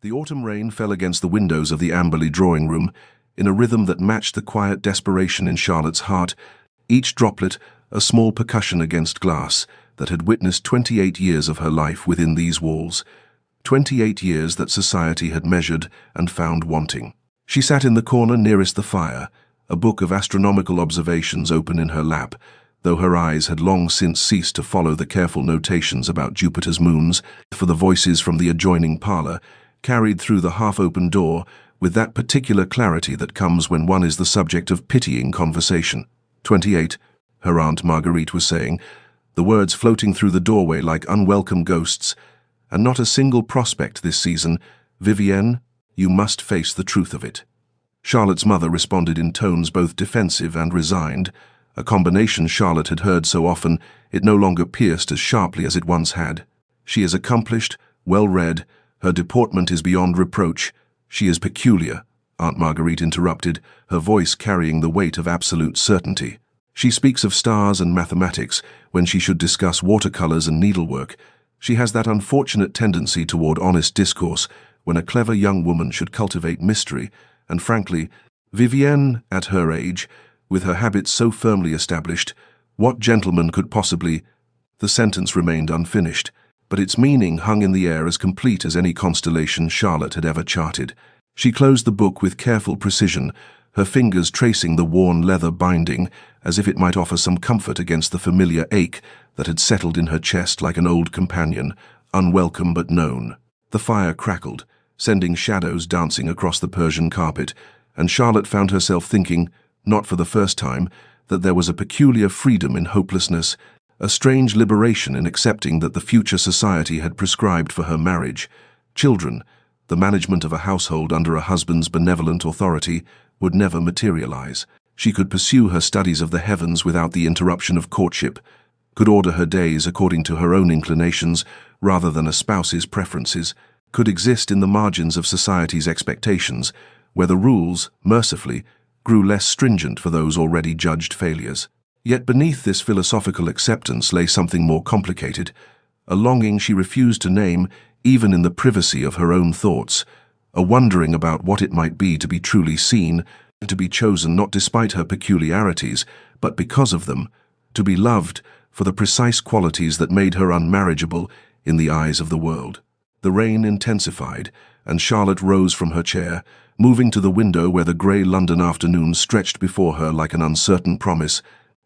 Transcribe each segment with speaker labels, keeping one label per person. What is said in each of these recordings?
Speaker 1: The autumn rain fell against the windows of the Amberley drawing room in a rhythm that matched the quiet desperation in Charlotte's heart, each droplet a small percussion against glass that had witnessed 28 years of her life within these walls, 28 years that society had measured and found wanting. She sat in the corner nearest the fire, a book of astronomical observations open in her lap, though her eyes had long since ceased to follow the careful notations about Jupiter's moons, for the voices from the adjoining parlour carried through the half-open door with that particular clarity that comes when one is the subject of pitying conversation. 28, her Aunt Marguerite was saying, the words floating through the doorway like unwelcome ghosts. And not a single prospect this season. Vivienne, you must face the truth of it. Charlotte's mother responded in tones both defensive and resigned, a combination Charlotte had heard so often it no longer pierced as sharply as it once had. She is accomplished, well-read, her deportment is beyond reproach. She is peculiar, Aunt Marguerite interrupted, her voice carrying the weight of absolute certainty. She speaks of stars and mathematics when she should discuss watercolors and needlework. She has that unfortunate tendency toward honest discourse when a clever young woman should cultivate mystery, and frankly, Vivienne, at her age, with her habits so firmly established, what gentleman could possibly— The sentence remained unfinished, but its meaning hung in the air as complete as any constellation Charlotte had ever charted. She closed the book with careful precision, her fingers tracing the worn leather binding as if it might offer some comfort against the familiar ache that had settled in her chest like an old companion, unwelcome but known. The fire crackled, sending shadows dancing across the Persian carpet, and Charlotte found herself thinking, not for the first time, that there was a peculiar freedom in hopelessness, a strange liberation in accepting that the future society had prescribed for her marriage. Children, the management of a household under a husband's benevolent authority, would never materialize. She could pursue her studies of the heavens without the interruption of courtship, could order her days according to her own inclinations rather than a spouse's preferences, could exist in the margins of society's expectations, where the rules, mercifully, grew less stringent for those already judged failures. Yet beneath this philosophical acceptance lay something more complicated, a longing she refused to name even in the privacy of her own thoughts, a wondering about what it might be to be truly seen, to be chosen not despite her peculiarities, but because of them, to be loved for the precise qualities that made her unmarriageable in the eyes of the world. The rain intensified, and Charlotte rose from her chair, moving to the window where the grey London afternoon stretched before her like an uncertain promise,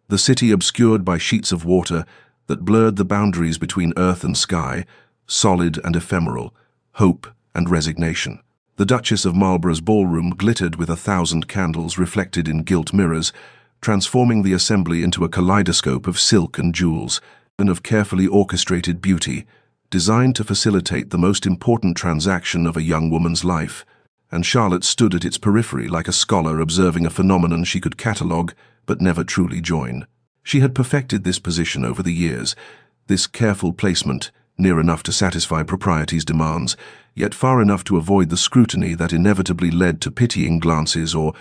Speaker 1: the city obscured by sheets of water that blurred the boundaries between earth and sky, solid and ephemeral, hope and resignation. The Duchess of Marlborough's ballroom glittered with 1,000 candles reflected in gilt mirrors, transforming the assembly into a kaleidoscope of silk and jewels, and of carefully orchestrated beauty, designed to facilitate the most important transaction of a young woman's life. And Charlotte stood at its periphery like a scholar observing a phenomenon she could catalogue but never truly join. She had perfected this position over the years, this careful placement, near enough to satisfy propriety's demands, yet far enough to avoid the scrutiny that inevitably led to pitying glances or,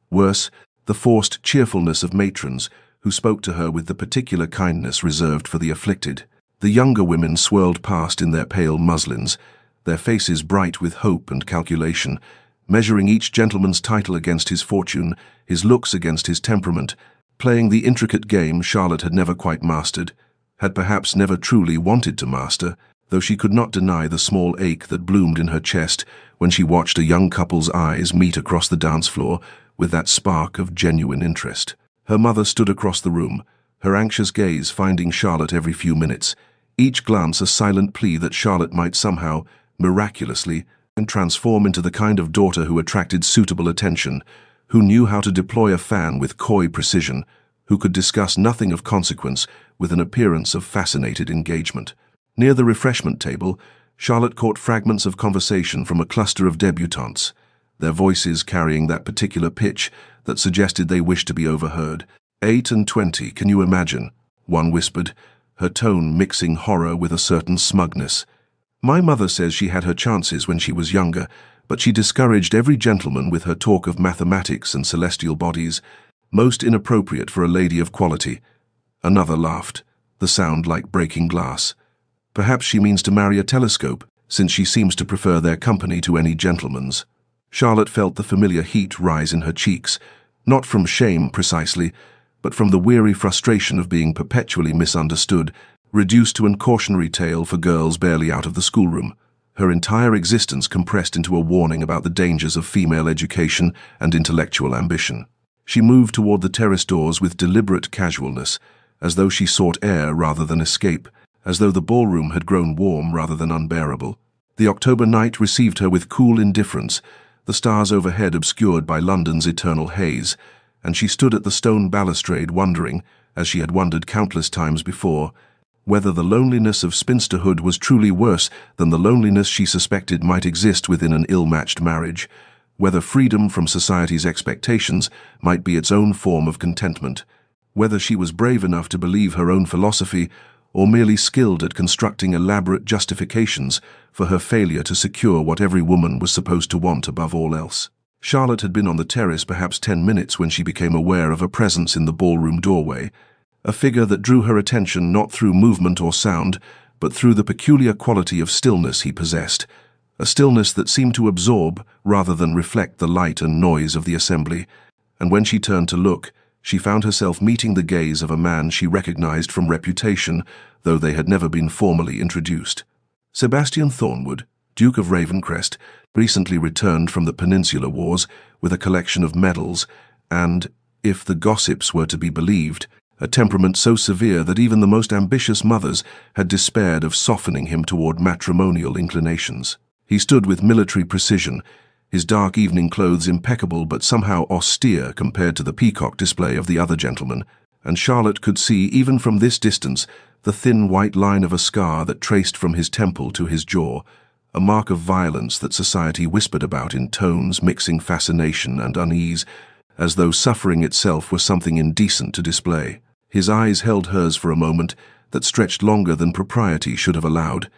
Speaker 1: worse, the forced cheerfulness of matrons who spoke to her with the particular kindness reserved for the afflicted. The younger women swirled past in their pale muslins, their faces bright with hope and calculation, measuring each gentleman's title against his fortune, his looks against his temperament, playing the intricate game Charlotte had never quite mastered, had perhaps never truly wanted to master, though she could not deny the small ache that bloomed in her chest when she watched a young couple's eyes meet across the dance floor with that spark of genuine interest. Her mother stood across the room, her anxious gaze finding Charlotte every few minutes, each glance a silent plea that Charlotte might somehow, miraculously, transform into the kind of daughter who attracted suitable attention, who knew how to deploy a fan with coy precision, who could discuss nothing of consequence with an appearance of fascinated engagement. Near the refreshment table, Charlotte caught fragments of conversation from a cluster of debutantes, their voices carrying that particular pitch that suggested they wished to be overheard. 8 and 20, can you imagine? One whispered, her tone mixing horror with a certain smugness. My mother says she had her chances when she was younger, but she discouraged every gentleman with her talk of mathematics and celestial bodies, most inappropriate for a lady of quality. Another laughed, the sound like breaking glass. Perhaps she means to marry a telescope, since she seems to prefer their company to any gentleman's. Charlotte felt the familiar heat rise in her cheeks, not from shame precisely, but from the weary frustration of being perpetually misunderstood, reduced to a cautionary tale for girls barely out of the schoolroom. Her entire existence compressed into a warning about the dangers of female education and intellectual ambition. She moved toward the terrace doors with deliberate casualness, as though she sought air rather than escape, as though the ballroom had grown warm rather than unbearable. The October night received her with cool indifference, the stars overhead obscured by London's eternal haze, and she stood at the stone balustrade wondering, as she had wondered countless times before, whether the loneliness of spinsterhood was truly worse than the loneliness she suspected might exist within an ill-matched marriage, whether freedom from society's expectations might be its own form of contentment, whether she was brave enough to believe her own philosophy or merely skilled at constructing elaborate justifications for her failure to secure what every woman was supposed to want above all else. Charlotte had been on the terrace perhaps 10 minutes when she became aware of a presence in the ballroom doorway, a figure that drew her attention not through movement or sound, but through the peculiar quality of stillness he possessed, a stillness that seemed to absorb rather than reflect the light and noise of the assembly, and when she turned to look, she found herself meeting the gaze of a man she recognized from reputation, though they had never been formally introduced. Sebastian Thornwood, Duke of Ravencrest, recently returned from the Peninsular Wars with a collection of medals and, if the gossips were to be believed, a temperament so severe that even the most ambitious mothers had despaired of softening him toward matrimonial inclinations. He stood with military precision, his dark evening clothes impeccable but somehow austere compared to the peacock display of the other gentlemen, and Charlotte could see, even from this distance, the thin white line of a scar that traced from his temple to his jaw, a mark of violence that society whispered about in tones mixing fascination and unease, as though suffering itself were something indecent to display. His eyes held hers for a moment that stretched longer than propriety should have allowed,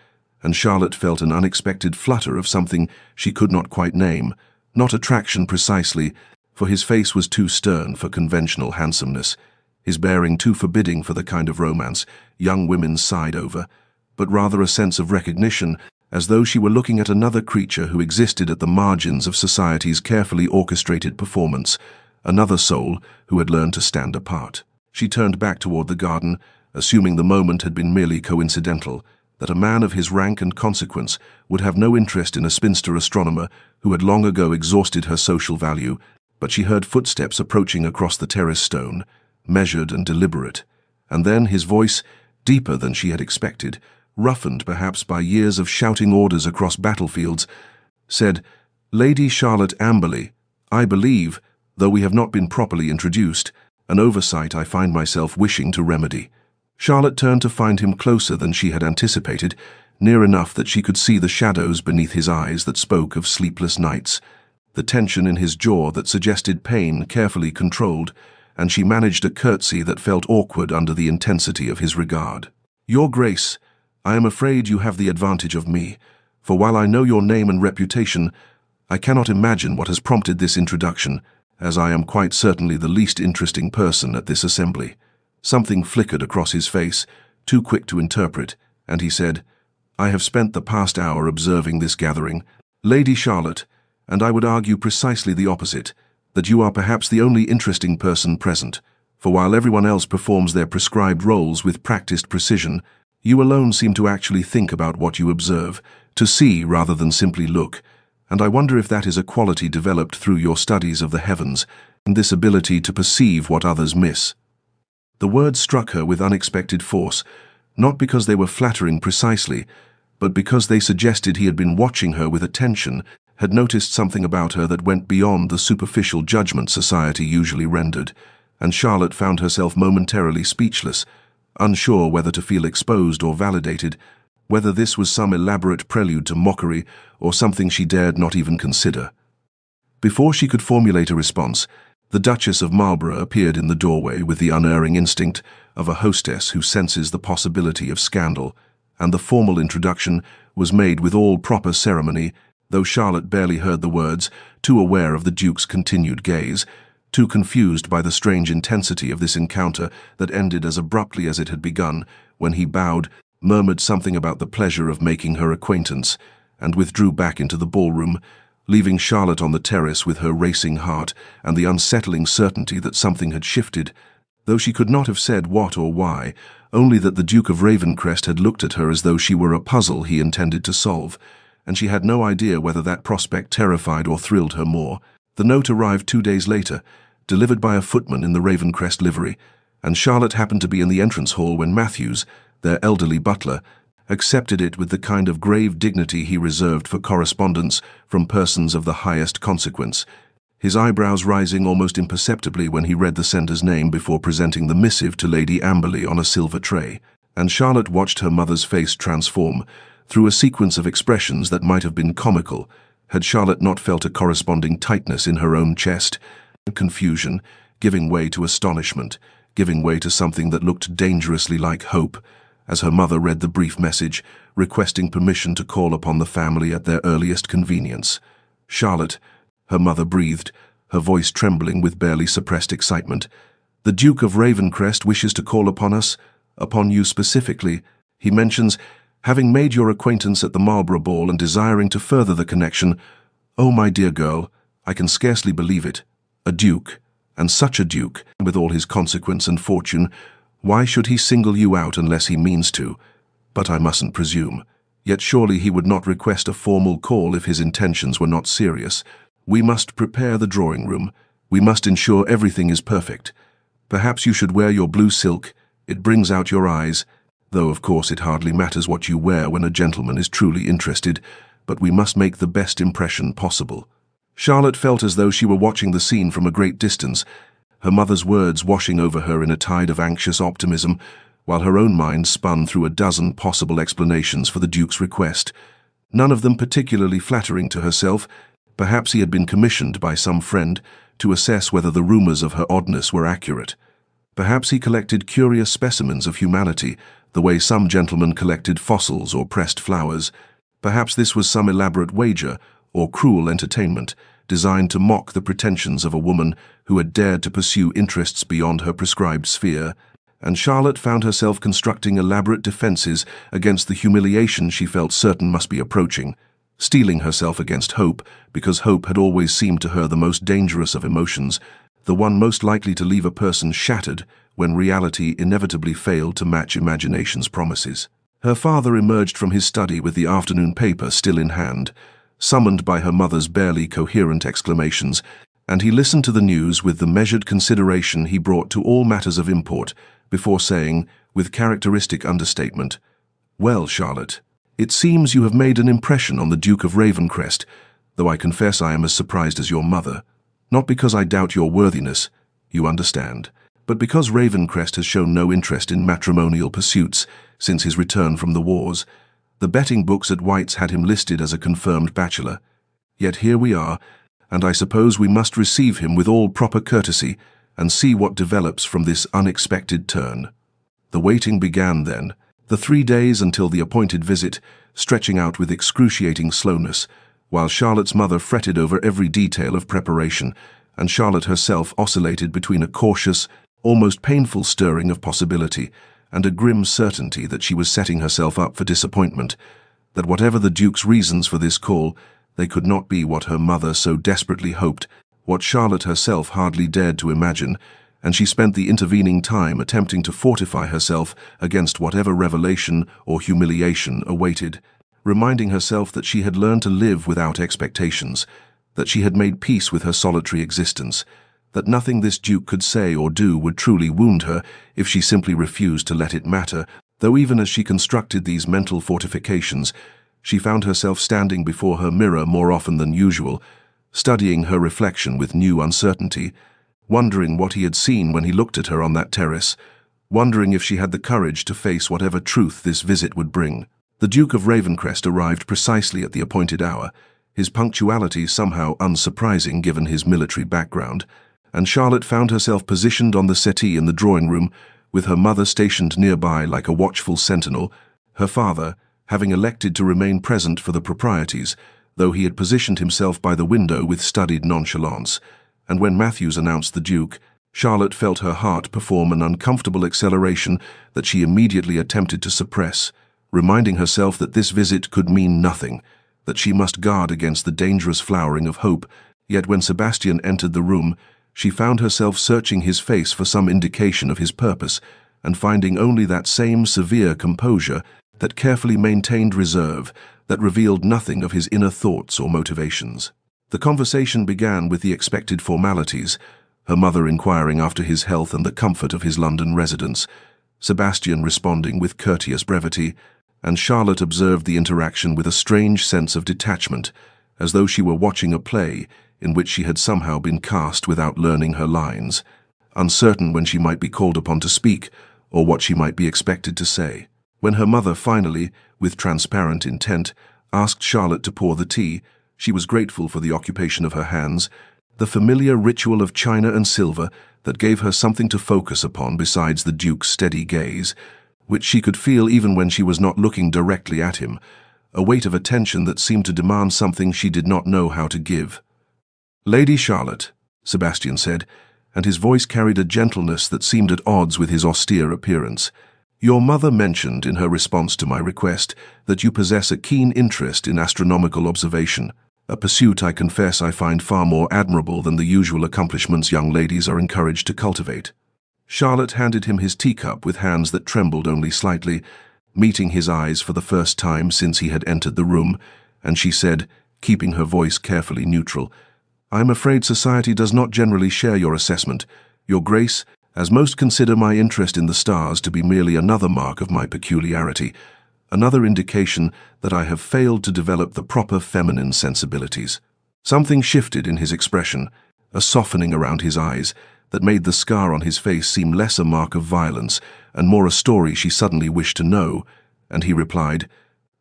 Speaker 1: and Charlotte felt an unexpected flutter of something she could not quite name, not attraction precisely, for his face was too stern for conventional handsomeness, his bearing too forbidding for the kind of romance young women sighed over, but rather a sense of recognition, as though she were looking at another creature who existed at the margins of society's carefully orchestrated performance, another soul who had learned to stand apart. She turned back toward the garden, assuming the moment had been merely coincidental, that a man of his rank and consequence would have no interest in a spinster astronomer who had long ago exhausted her social value, but she heard footsteps approaching across the terrace stone, measured and deliberate, and then his voice, deeper than she had expected, roughened perhaps by years of shouting orders across battlefields, said, "Lady Charlotte Amberley, I believe, though we have not been properly introduced, an oversight I find myself wishing to remedy." Charlotte turned to find him closer than she had anticipated, near enough that she could see the shadows beneath his eyes that spoke of sleepless nights, the tension in his jaw that suggested pain carefully controlled, and she managed a curtsy that felt awkward under the intensity of his regard. "Your Grace, I am afraid you have the advantage of me, for while I know your name and reputation, I cannot imagine what has prompted this introduction, as I am quite certainly the least interesting person at this assembly." Something flickered across his face, too quick to interpret, and he said, "I have spent the past hour observing this gathering, Lady Charlotte, and I would argue precisely the opposite, that you are perhaps the only interesting person present, for while everyone else performs their prescribed roles with practiced precision, you alone seem to actually think about what you observe, to see rather than simply look, and I wonder if that is a quality developed through your studies of the heavens, and this ability to perceive what others miss." The words struck her with unexpected force, not because they were flattering precisely, but because they suggested he had been watching her with attention, had noticed something about her that went beyond the superficial judgment society usually rendered, and Charlotte found herself momentarily speechless, unsure whether to feel exposed or validated, whether this was some elaborate prelude to mockery or something she dared not even consider. Before she could formulate a response, the Duchess of Marlborough appeared in the doorway with the unerring instinct of a hostess who senses the possibility of scandal, and the formal introduction was made with all proper ceremony, though Charlotte barely heard the words, too aware of the Duke's continued gaze, too confused by the strange intensity of this encounter that ended as abruptly as it had begun, when he bowed, murmured something about the pleasure of making her acquaintance, and withdrew back into the ballroom, leaving Charlotte on the terrace with her racing heart and the unsettling certainty that something had shifted, though she could not have said what or why, only that the Duke of Ravencrest had looked at her as though she were a puzzle he intended to solve, and she had no idea whether that prospect terrified or thrilled her more. The note arrived 2 days later, delivered by a footman in the Ravencrest livery, and Charlotte happened to be in the entrance hall when Matthews, their elderly butler, accepted it with the kind of grave dignity he reserved for correspondence from persons of the highest consequence, his eyebrows rising almost imperceptibly when he read the sender's name before presenting the missive to Lady Amberley on a silver tray. And Charlotte watched her mother's face transform through a sequence of expressions that might have been comical, had Charlotte not felt a corresponding tightness in her own chest, confusion, giving way to astonishment, giving way to something that looked dangerously like hope, as her mother read the brief message, requesting permission to call upon the family at their earliest convenience. "Charlotte," her mother breathed, her voice trembling with barely suppressed excitement, "the Duke of Ravencrest wishes to call upon us, upon you specifically. He mentions having made your acquaintance at the Marlborough Ball and desiring to further the connection. Oh, my dear girl, I can scarcely believe it. A duke, and such a duke, with all his consequence and fortune. Why should he single you out unless he means to? But I mustn't presume. Yet surely he would not request a formal call if his intentions were not serious. We must prepare the drawing-room. We must ensure everything is perfect. Perhaps you should wear your blue silk. It brings out your eyes, though of course it hardly matters what you wear when a gentleman is truly interested, but we must make the best impression possible." Charlotte felt as though she were watching the scene from a great distance, her mother's words washing over her in a tide of anxious optimism, while her own mind spun through a dozen possible explanations for the Duke's request, none of them particularly flattering to herself. Perhaps he had been commissioned by some friend to assess whether the rumors of her oddness were accurate. Perhaps he collected curious specimens of humanity, the way some gentlemen collected fossils or pressed flowers. Perhaps this was some elaborate wager or cruel entertainment, designed to mock the pretensions of a woman who had dared to pursue interests beyond her prescribed sphere, and Charlotte found herself constructing elaborate defenses against the humiliation she felt certain must be approaching, steeling herself against hope, because hope had always seemed to her the most dangerous of emotions, the one most likely to leave a person shattered when reality inevitably failed to match imagination's promises. Her father emerged from his study with the afternoon paper still in hand, summoned by her mother's barely coherent exclamations, and he listened to the news with the measured consideration he brought to all matters of import, before saying, with characteristic understatement, "Well, Charlotte, it seems you have made an impression on the Duke of Ravencrest, though I confess I am as surprised as your mother. Not because I doubt your worthiness, you understand, but because Ravencrest has shown no interest in matrimonial pursuits since his return from the wars. The betting books at White's had him listed as a confirmed bachelor. Yet here we are, and I suppose we must receive him with all proper courtesy and see what develops from this unexpected turn." The waiting began then, the 3 days until the appointed visit, stretching out with excruciating slowness, while Charlotte's mother fretted over every detail of preparation, and Charlotte herself oscillated between a cautious, almost painful stirring of possibility and a grim certainty that she was setting herself up for disappointment, that whatever the Duke's reasons for this call, they could not be what her mother so desperately hoped, what Charlotte herself hardly dared to imagine, and she spent the intervening time attempting to fortify herself against whatever revelation or humiliation awaited, reminding herself that she had learned to live without expectations, that she had made peace with her solitary existence, that nothing this Duke could say or do would truly wound her if she simply refused to let it matter, though even as she constructed these mental fortifications, she found herself standing before her mirror more often than usual, studying her reflection with new uncertainty, wondering what he had seen when he looked at her on that terrace, wondering if she had the courage to face whatever truth this visit would bring. The Duke of Ravencrest arrived precisely at the appointed hour, his punctuality somehow unsurprising given his military background, and Charlotte found herself positioned on the settee in the drawing-room, with her mother stationed nearby like a watchful sentinel, her father, having elected to remain present for the proprieties, though he had positioned himself by the window with studied nonchalance, and when Matthews announced the Duke, Charlotte felt her heart perform an uncomfortable acceleration that she immediately attempted to suppress, reminding herself that this visit could mean nothing, that she must guard against the dangerous flowering of hope. Yet when Sebastian entered the room, she found herself searching his face for some indication of his purpose, and finding only that same severe composure, that carefully maintained reserve, that revealed nothing of his inner thoughts or motivations. The conversation began with the expected formalities, her mother inquiring after his health and the comfort of his London residence, Sebastian responding with courteous brevity, and Charlotte observed the interaction with a strange sense of detachment, as though she were watching a play in which she had somehow been cast without learning her lines, uncertain when she might be called upon to speak or what she might be expected to say. When her mother finally, with transparent intent, asked Charlotte to pour the tea, she was grateful for the occupation of her hands, the familiar ritual of china and silver that gave her something to focus upon besides the Duke's steady gaze, which she could feel even when she was not looking directly at him, a weight of attention that seemed to demand something she did not know how to give. "Lady Charlotte," Sebastian said, and his voice carried a gentleness that seemed at odds with his austere appearance. "Your mother mentioned in her response to my request that you possess a keen interest in astronomical observation, a pursuit I confess I find far more admirable than the usual accomplishments young ladies are encouraged to cultivate." Charlotte handed him his teacup with hands that trembled only slightly, meeting his eyes for the first time since he had entered the room, and she said, keeping her voice carefully neutral, "I am afraid society does not generally share your assessment, Your Grace, as most consider my interest in the stars to be merely another mark of my peculiarity, another indication that I have failed to develop the proper feminine sensibilities." Something shifted in his expression, a softening around his eyes, that made the scar on his face seem less a mark of violence and more a story she suddenly wished to know, and he replied,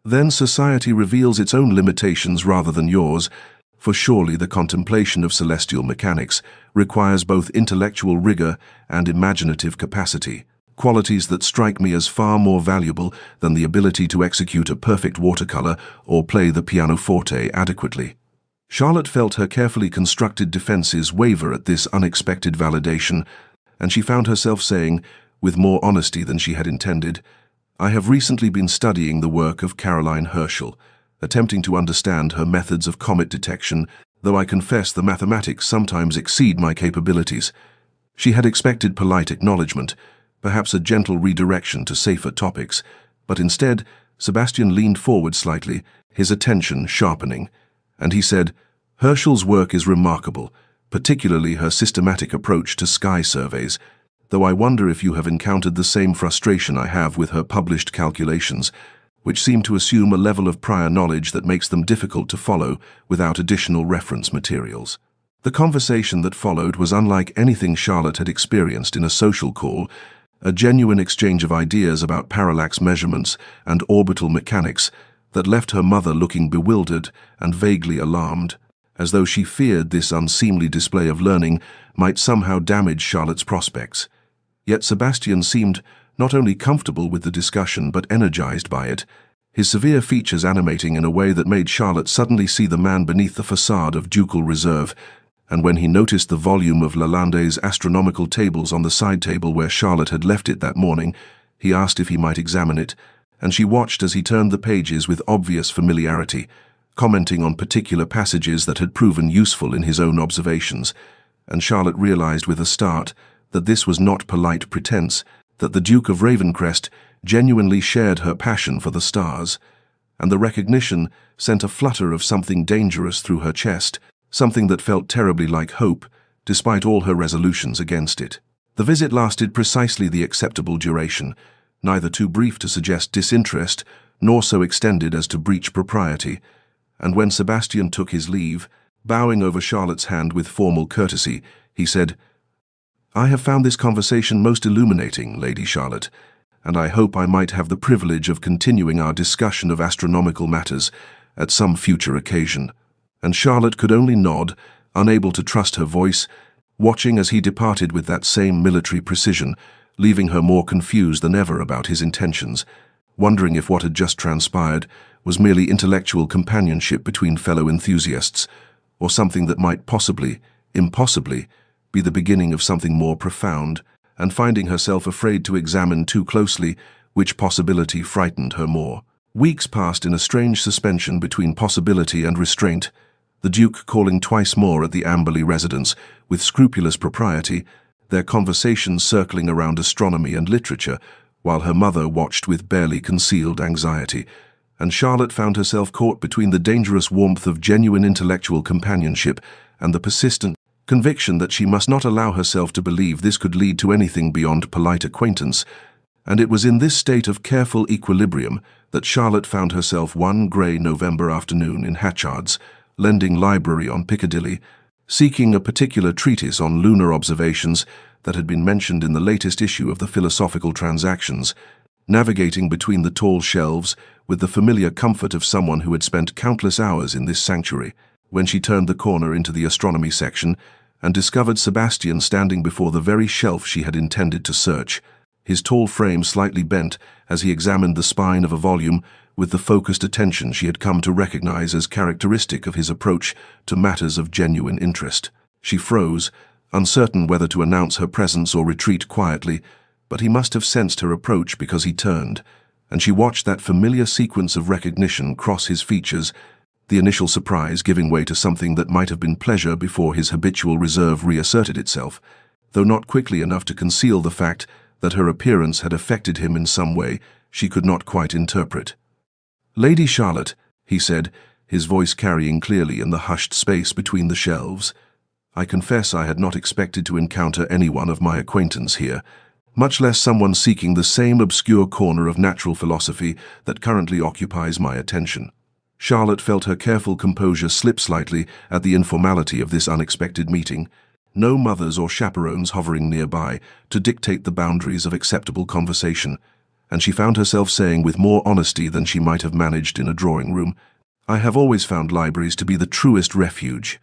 Speaker 1: "Then society reveals its own limitations rather than yours, for surely the contemplation of celestial mechanics requires both intellectual rigor and imaginative capacity, qualities that strike me as far more valuable than the ability to execute a perfect watercolor or play the pianoforte adequately." Charlotte felt her carefully constructed defenses waver at this unexpected validation, and she found herself saying, with more honesty than she had intended, "I have recently been studying the work of Caroline Herschel, attempting to understand her methods of comet detection, though I confess the mathematics sometimes exceed my capabilities." She had expected polite acknowledgement, perhaps a gentle redirection to safer topics, but instead, Sebastian leaned forward slightly, his attention sharpening, and he said, "Herschel's work is remarkable, particularly her systematic approach to sky surveys, though I wonder if you have encountered the same frustration I have with her published calculations, which seem to assume a level of prior knowledge that makes them difficult to follow without additional reference materials." The conversation that followed was unlike anything Charlotte had experienced in a social call, a genuine exchange of ideas about parallax measurements and orbital mechanics that left her mother looking bewildered and vaguely alarmed, as though she feared this unseemly display of learning might somehow damage Charlotte's prospects. Yet Sebastian seemed not only comfortable with the discussion but energized by it, his severe features animating in a way that made Charlotte suddenly see the man beneath the facade of ducal reserve, and when he noticed the volume of Lalande's astronomical tables on the side table where Charlotte had left it that morning, he asked if he might examine it, and she watched as he turned the pages with obvious familiarity, commenting on particular passages that had proven useful in his own observations, and Charlotte realized with a start that this was not polite pretense, that the Duke of Ravencrest genuinely shared her passion for the stars, and the recognition sent a flutter of something dangerous through her chest, something that felt terribly like hope, despite all her resolutions against it. The visit lasted precisely the acceptable duration, neither too brief to suggest disinterest, nor so extended as to breach propriety, and when Sebastian took his leave, bowing over Charlotte's hand with formal courtesy, he said, "I have found this conversation most illuminating, Lady Charlotte, and I hope I might have the privilege of continuing our discussion of astronomical matters at some future occasion." And Charlotte could only nod, unable to trust her voice, watching as he departed with that same military precision, leaving her more confused than ever about his intentions, wondering if what had just transpired was merely intellectual companionship between fellow enthusiasts, or something that might possibly, impossibly, be the beginning of something more profound, and finding herself afraid to examine too closely which possibility frightened her more. Weeks passed in a strange suspension between possibility and restraint, the Duke calling twice more at the Amberley residence with scrupulous propriety, their conversations circling around astronomy and literature, while her mother watched with barely concealed anxiety, and Charlotte found herself caught between the dangerous warmth of genuine intellectual companionship and the persistent conviction that she must not allow herself to believe this could lead to anything beyond polite acquaintance. And it was in this state of careful equilibrium that Charlotte found herself one grey November afternoon in Hatchard's, Lending Library on Piccadilly, seeking a particular treatise on lunar observations that had been mentioned in the latest issue of the Philosophical Transactions, navigating between the tall shelves with the familiar comfort of someone who had spent countless hours in this sanctuary, when she turned the corner into the astronomy section and discovered Sebastian standing before the very shelf she had intended to search, his tall frame slightly bent as he examined the spine of a volume with the focused attention she had come to recognize as characteristic of his approach to matters of genuine interest. She froze, uncertain whether to announce her presence or retreat quietly, but he must have sensed her approach because he turned, and she watched that familiar sequence of recognition cross his features, the initial surprise giving way to something that might have been pleasure before his habitual reserve reasserted itself, though not quickly enough to conceal the fact that her appearance had affected him in some way she could not quite interpret. "Lady Charlotte," he said, his voice carrying clearly in the hushed space between the shelves, "I confess I had not expected to encounter anyone of my acquaintance here, much less someone seeking the same obscure corner of natural philosophy that currently occupies my attention." Charlotte felt her careful composure slip slightly at the informality of this unexpected meeting, no mothers or chaperones hovering nearby to dictate the boundaries of acceptable conversation, and she found herself saying with more honesty than she might have managed in a drawing room, "I have always found libraries to be the truest refuge.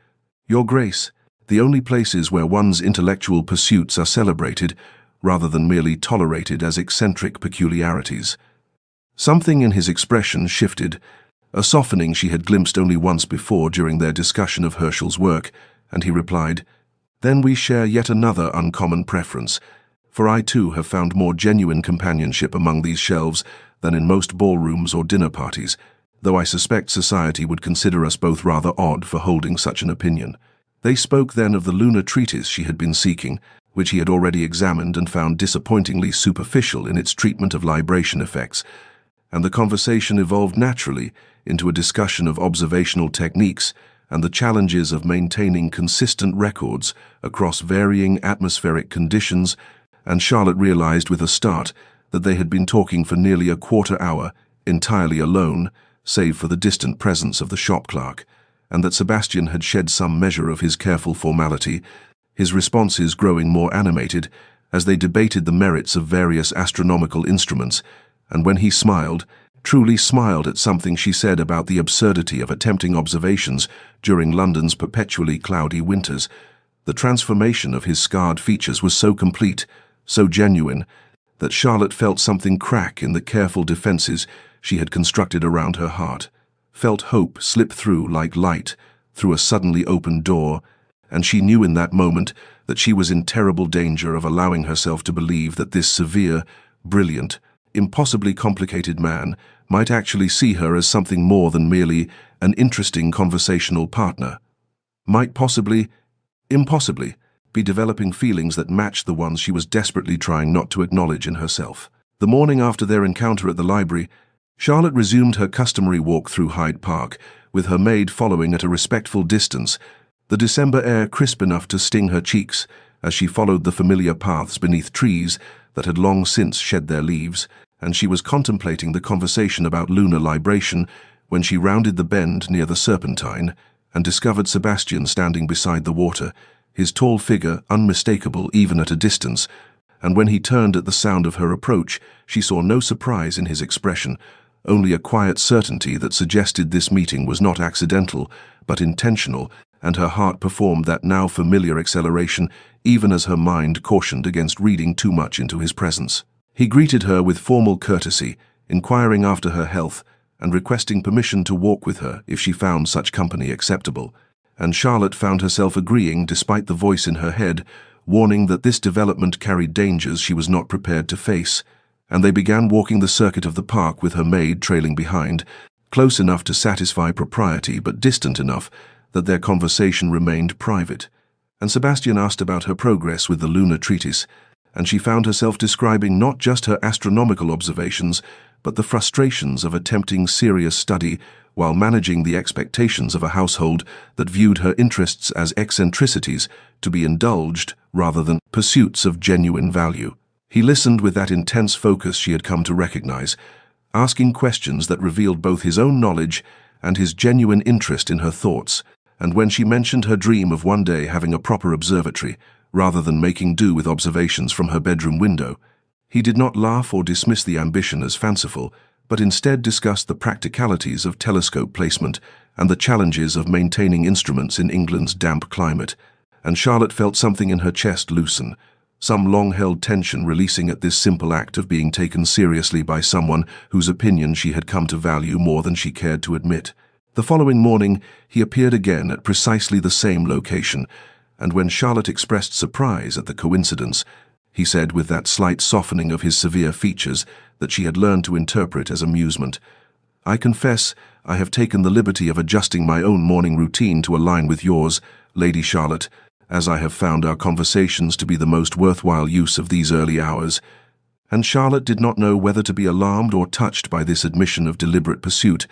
Speaker 1: Your Grace, the only places where one's intellectual pursuits are celebrated, rather than merely tolerated as eccentric peculiarities." Something in his expression shifted, a softening she had glimpsed only once before during their discussion of Herschel's work, and he replied, "Then we share yet another uncommon preference, for I too have found more genuine companionship among these shelves than in most ballrooms or dinner parties, though I suspect society would consider us both rather odd for holding such an opinion." They spoke then of the lunar treatise she had been seeking, which he had already examined and found disappointingly superficial in its treatment of libration effects, and the conversation evolved naturally into a discussion of observational techniques and the challenges of maintaining consistent records across varying atmospheric conditions, and Charlotte realized with a start that they had been talking for nearly a quarter hour, entirely alone, save for the distant presence of the shop clerk, and that Sebastian had shed some measure of his careful formality, his responses growing more animated as they debated the merits of various astronomical instruments, and when he smiled, truly smiled at something she said about the absurdity of attempting observations during London's perpetually cloudy winters, the transformation of his scarred features was so complete, so genuine, that Charlotte felt something crack in the careful defenses she had constructed around her heart, felt hope slip through like light through a suddenly opened door, and she knew in that moment that she was in terrible danger of allowing herself to believe that this severe, brilliant, impossibly complicated man might actually see her as something more than merely an interesting conversational partner, might possibly, impossibly, be developing feelings that matched the ones she was desperately trying not to acknowledge in herself. The morning after their encounter at the library, Charlotte resumed her customary walk through Hyde Park, with her maid following at a respectful distance, the December air crisp enough to sting her cheeks as she followed the familiar paths beneath trees that had long since shed their leaves, and she was contemplating the conversation about lunar libration when she rounded the bend near the Serpentine and discovered Sebastian standing beside the water, his tall figure unmistakable even at a distance, and when he turned at the sound of her approach, she saw no surprise in his expression, only a quiet certainty that suggested this meeting was not accidental, but intentional, and her heart performed that now familiar acceleration even as her mind cautioned against reading too much into his presence. He greeted her with formal courtesy, inquiring after her health and requesting permission to walk with her if she found such company acceptable, and Charlotte found herself agreeing despite the voice in her head, warning that this development carried dangers she was not prepared to face, and they began walking the circuit of the park with her maid trailing behind, close enough to satisfy propriety but distant enough that their conversation remained private. And Sebastian asked about her progress with the lunar treatise, and she found herself describing not just her astronomical observations, but the frustrations of attempting serious study while managing the expectations of a household that viewed her interests as eccentricities to be indulged rather than pursuits of genuine value. He listened with that intense focus she had come to recognize, asking questions that revealed both his own knowledge and his genuine interest in her thoughts. And when she mentioned her dream of one day having a proper observatory, rather than making do with observations from her bedroom window, he did not laugh or dismiss the ambition as fanciful, but instead discussed the practicalities of telescope placement and the challenges of maintaining instruments in England's damp climate. And Charlotte felt something in her chest loosen, some long-held tension releasing at this simple act of being taken seriously by someone whose opinion she had come to value more than she cared to admit. The following morning, he appeared again at precisely the same location, and when Charlotte expressed surprise at the coincidence, he said with that slight softening of his severe features that she had learned to interpret as amusement, "I confess I have taken the liberty of adjusting my own morning routine to align with yours, Lady Charlotte, as I have found our conversations to be the most worthwhile use of these early hours." And Charlotte did not know whether to be alarmed or touched by this admission of deliberate pursuit,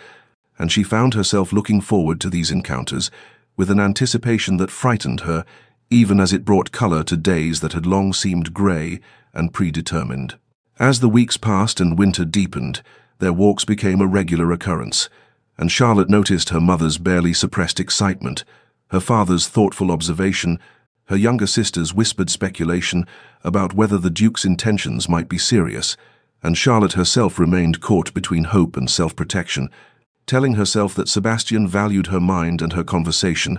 Speaker 1: and she found herself looking forward to these encounters with an anticipation that frightened her, even as it brought color to days that had long seemed gray and predetermined. As the weeks passed and winter deepened, their walks became a regular occurrence, and Charlotte noticed her mother's barely suppressed excitement, her father's thoughtful observation, her younger sister's whispered speculation about whether the Duke's intentions might be serious, and Charlotte herself remained caught between hope and self-protection, telling herself that Sebastian valued her mind and her conversation,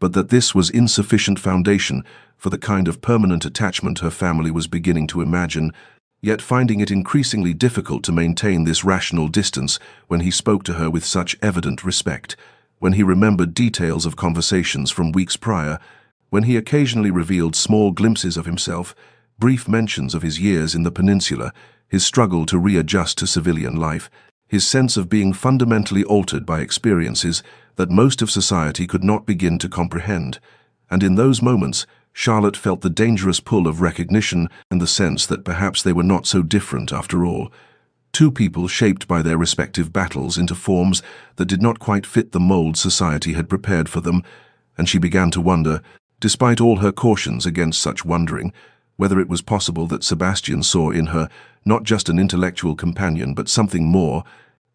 Speaker 1: but that this was insufficient foundation for the kind of permanent attachment her family was beginning to imagine, yet finding it increasingly difficult to maintain this rational distance when he spoke to her with such evident respect, when he remembered details of conversations from weeks prior, when he occasionally revealed small glimpses of himself, brief mentions of his years in the peninsula, his struggle to readjust to civilian life, his sense of being fundamentally altered by experiences that most of society could not begin to comprehend. And in those moments, Charlotte felt the dangerous pull of recognition and the sense that perhaps they were not so different after all. Two people shaped by their respective battles into forms that did not quite fit the mold society had prepared for them, and she began to wonder, despite all her cautions against such wondering, whether it was possible that Sebastian saw in her not just an intellectual companion but something more,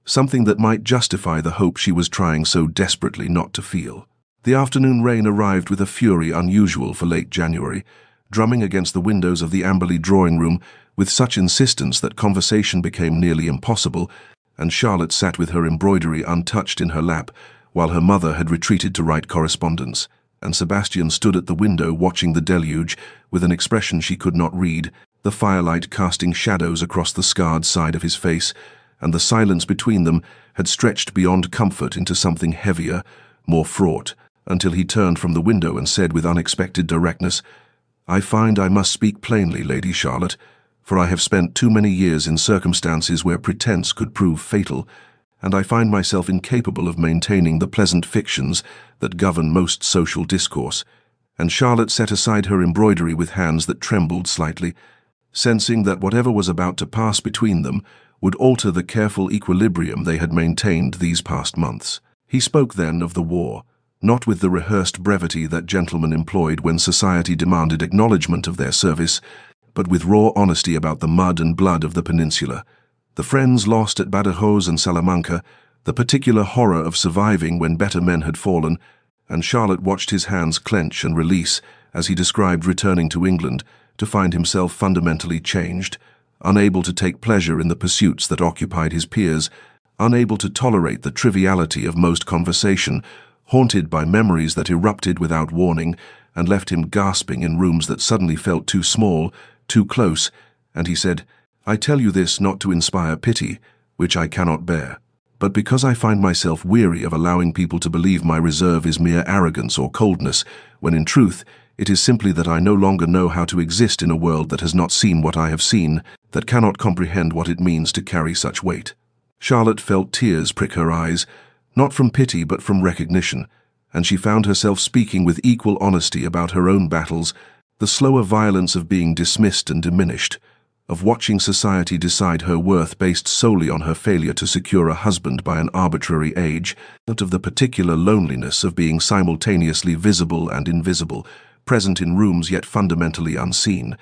Speaker 1: something that might justify the hope she was trying so desperately not to feel. The afternoon rain arrived with a fury unusual for late January, drumming against the windows of the Amberley drawing room with such insistence that conversation became nearly impossible, and Charlotte sat with her embroidery untouched in her lap while her mother had retreated to write correspondence, and Sebastian stood at the window watching the deluge with an expression she could not read, the firelight casting shadows across the scarred side of his face, and the silence between them had stretched beyond comfort into something heavier, more fraught, until he turned from the window and said with unexpected directness, "I find I must speak plainly, Lady Charlotte, for I have spent too many years in circumstances where pretense could prove fatal, and I find myself incapable of maintaining the pleasant fictions that govern most social discourse." And Charlotte set aside her embroidery with hands that trembled slightly, sensing that whatever was about to pass between them would alter the careful equilibrium they had maintained these past months. He spoke then of the war, not with the rehearsed brevity that gentlemen employed when society demanded acknowledgement of their service, but with raw honesty about the mud and blood of the peninsula, the friends lost at Badajoz and Salamanca, the particular horror of surviving when better men had fallen, and Charlotte watched his hands clench and release as he described returning to England to find himself fundamentally changed, unable to take pleasure in the pursuits that occupied his peers, unable to tolerate the triviality of most conversation, haunted by memories that erupted without warning and left him gasping in rooms that suddenly felt too small, too close, and he said, "I tell you this not to inspire pity, which I cannot bear, but because I find myself weary of allowing people to believe my reserve is mere arrogance or coldness, when in truth it is simply that I no longer know how to exist in a world that has not seen what I have seen, that cannot comprehend what it means to carry such weight. Charlotte felt tears prick her eyes, not from pity but from recognition, and she found herself speaking with equal honesty about her own battles, the slower violence of being dismissed and diminished, of watching society decide her worth based solely on her failure to secure a husband by an arbitrary age, and of the particular loneliness of being simultaneously visible and invisible, present in rooms yet fundamentally unseen.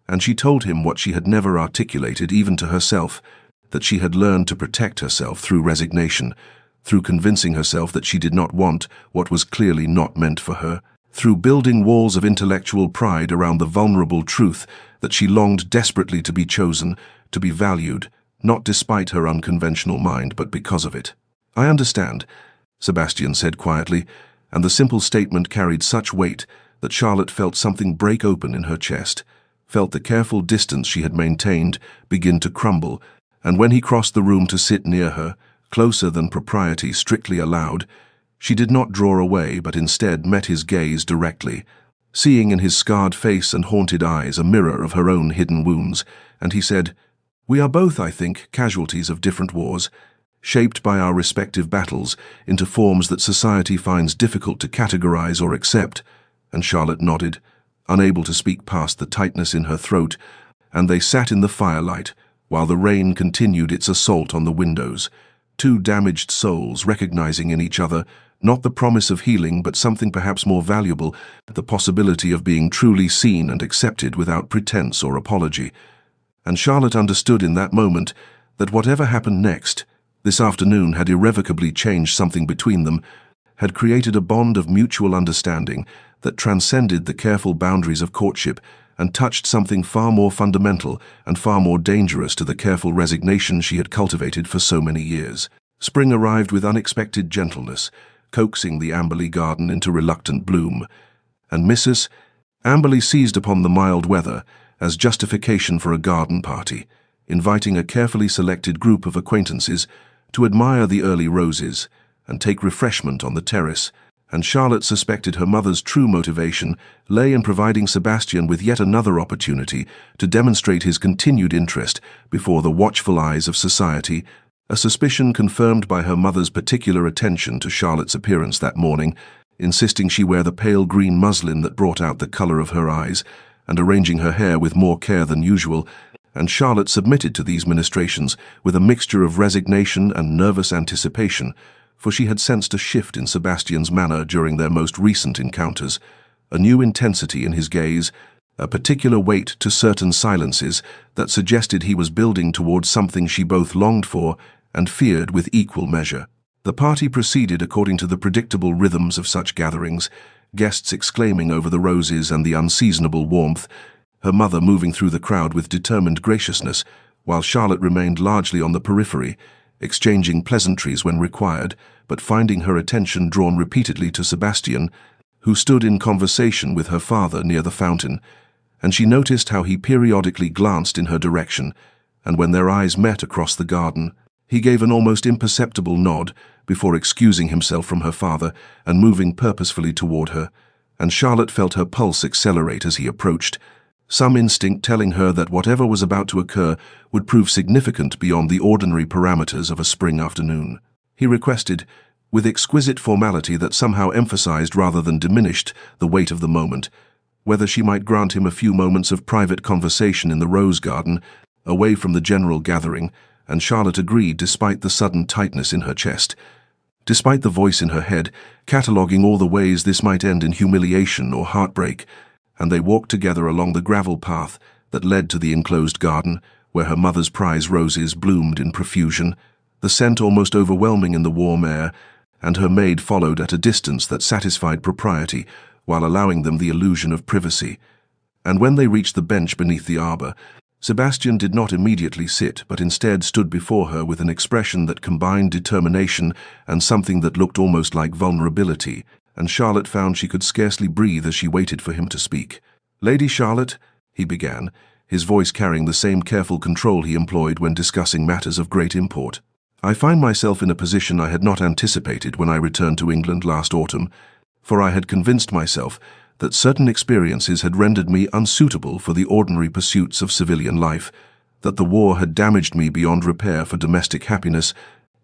Speaker 1: And she told him what she had never articulated even to herself, that she had learned to protect herself through resignation, through convincing herself that she did not want what was clearly not meant for her, through building walls of intellectual pride around the vulnerable truth that she longed desperately to be chosen, to be valued, not despite her unconventional mind, but because of it. "I understand," Sebastian said quietly, and the simple statement carried such weight that Charlotte felt something break open in her chest, felt the careful distance she had maintained begin to crumble, and when he crossed the room to sit near her, closer than propriety strictly allowed, she did not draw away but instead met his gaze directly, seeing in his scarred face and haunted eyes a mirror of her own hidden wounds, and he said, "We are both, I think, casualties of different wars, shaped by our respective battles into forms that society finds difficult to categorize or accept," and Charlotte nodded, unable to speak past the tightness in her throat, and they sat in the firelight, while the rain continued its assault on the windows, two damaged souls recognizing in each other not the promise of healing but something perhaps more valuable, the possibility of being truly seen and accepted without pretense or apology. And Charlotte understood in that moment that whatever happened next, this afternoon had irrevocably changed something between them, had created a bond of mutual understanding that transcended the careful boundaries of courtship and touched something far more fundamental and far more dangerous to the careful resignation she had cultivated for so many years. Spring arrived with unexpected gentleness, coaxing the Amberley garden into reluctant bloom, and Mrs. Amberley seized upon the mild weather as justification for a garden party, inviting a carefully selected group of acquaintances to admire the early roses and take refreshment on the terrace, and Charlotte suspected her mother's true motivation lay in providing Sebastian with yet another opportunity to demonstrate his continued interest before the watchful eyes of society, a suspicion confirmed by her mother's particular attention to Charlotte's appearance that morning, insisting she wear the pale green muslin that brought out the color of her eyes, and arranging her hair with more care than usual, and Charlotte submitted to these ministrations with a mixture of resignation and nervous anticipation, for she had sensed a shift in Sebastian's manner during their most recent encounters, a new intensity in his gaze, a particular weight to certain silences that suggested he was building towards something she both longed for and feared with equal measure. The party proceeded according to the predictable rhythms of such gatherings, guests exclaiming over the roses and the unseasonable warmth, her mother moving through the crowd with determined graciousness, while Charlotte remained largely on the periphery, exchanging pleasantries when required, but finding her attention drawn repeatedly to Sebastian, who stood in conversation with her father near the fountain, and she noticed how he periodically glanced in her direction, and when their eyes met across the garden, he gave an almost imperceptible nod before excusing himself from her father and moving purposefully toward her, and Charlotte felt her pulse accelerate as he approached, some instinct telling her that whatever was about to occur would prove significant beyond the ordinary parameters of a spring afternoon. He requested, with exquisite formality that somehow emphasized rather than diminished the weight of the moment, whether she might grant him a few moments of private conversation in the rose garden, away from the general gathering, and Charlotte agreed despite the sudden tightness in her chest, despite the voice in her head, cataloguing all the ways this might end in humiliation or heartbreak, and they walked together along the gravel path that led to the enclosed garden, where her mother's prize roses bloomed in profusion, the scent almost overwhelming in the warm air, and her maid followed at a distance that satisfied propriety while allowing them the illusion of privacy. And when they reached the bench beneath the arbor, Sebastian did not immediately sit, but instead stood before her with an expression that combined determination and something that looked almost like vulnerability, and Charlotte found she could scarcely breathe as she waited for him to speak. "Lady Charlotte," he began, his voice carrying the same careful control he employed when discussing matters of great import, "I find myself in a position I had not anticipated when I returned to England last autumn, for I had convinced myself that certain experiences had rendered me unsuitable for the ordinary pursuits of civilian life, that the war had damaged me beyond repair for domestic happiness,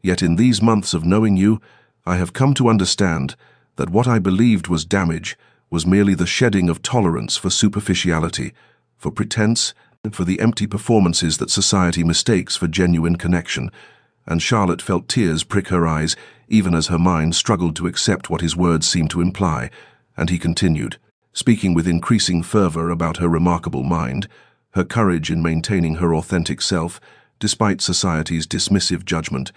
Speaker 1: yet in these months of knowing you, I have come to understand that what I believed was damage was merely the shedding of tolerance for superficiality, for pretense, and for the empty performances that society mistakes for genuine connection. And Charlotte felt tears prick her eyes, even as her mind struggled to accept what his words seemed to imply, and he continued, speaking with increasing fervor about her remarkable mind, her courage in maintaining her authentic self, despite society's dismissive judgment,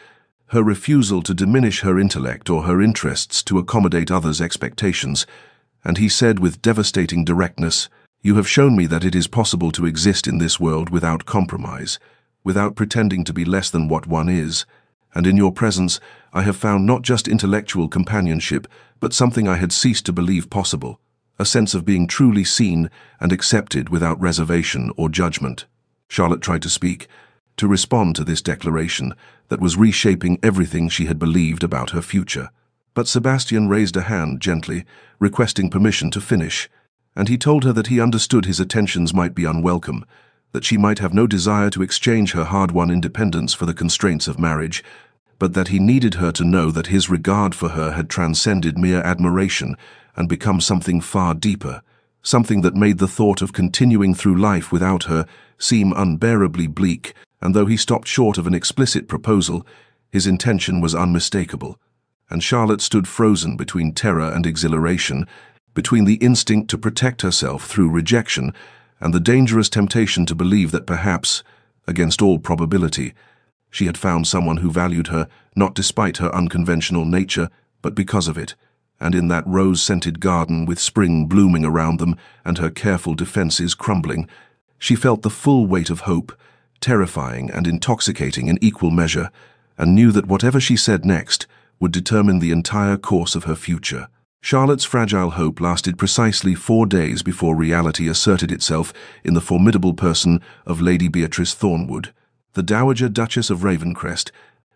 Speaker 1: her refusal to diminish her intellect or her interests to accommodate others' expectations, and he said with devastating directness, "You have shown me that it is possible to exist in this world without compromise, without pretending to be less than what one is, and in your presence I have found not just intellectual companionship, but something I had ceased to believe possible, a sense of being truly seen and accepted without reservation or judgment." Charlotte tried to speak, to respond to this declaration that was reshaping everything she had believed about her future. But Sebastian raised a hand gently, requesting permission to finish, and he told her that he understood his attentions might be unwelcome, that she might have no desire to exchange her hard-won independence for the constraints of marriage, but that he needed her to know that his regard for her had transcended mere admiration and become something far deeper, something that made the thought of continuing through life without her seem unbearably bleak, and though he stopped short of an explicit proposal, his intention was unmistakable. And Charlotte stood frozen between terror and exhilaration, between the instinct to protect herself through rejection and the dangerous temptation to believe that perhaps, against all probability, she had found someone who valued her not despite her unconventional nature, but because of it, and in that rose-scented garden with spring blooming around them and her careful defenses crumbling, she felt the full weight of hope, terrifying and intoxicating in equal measure, and knew that whatever she said next would determine the entire course of her future. Charlotte's fragile hope lasted precisely 4 days before reality asserted itself in the formidable person of Lady Beatrice Thornwood, the Dowager Duchess of Ravencrest,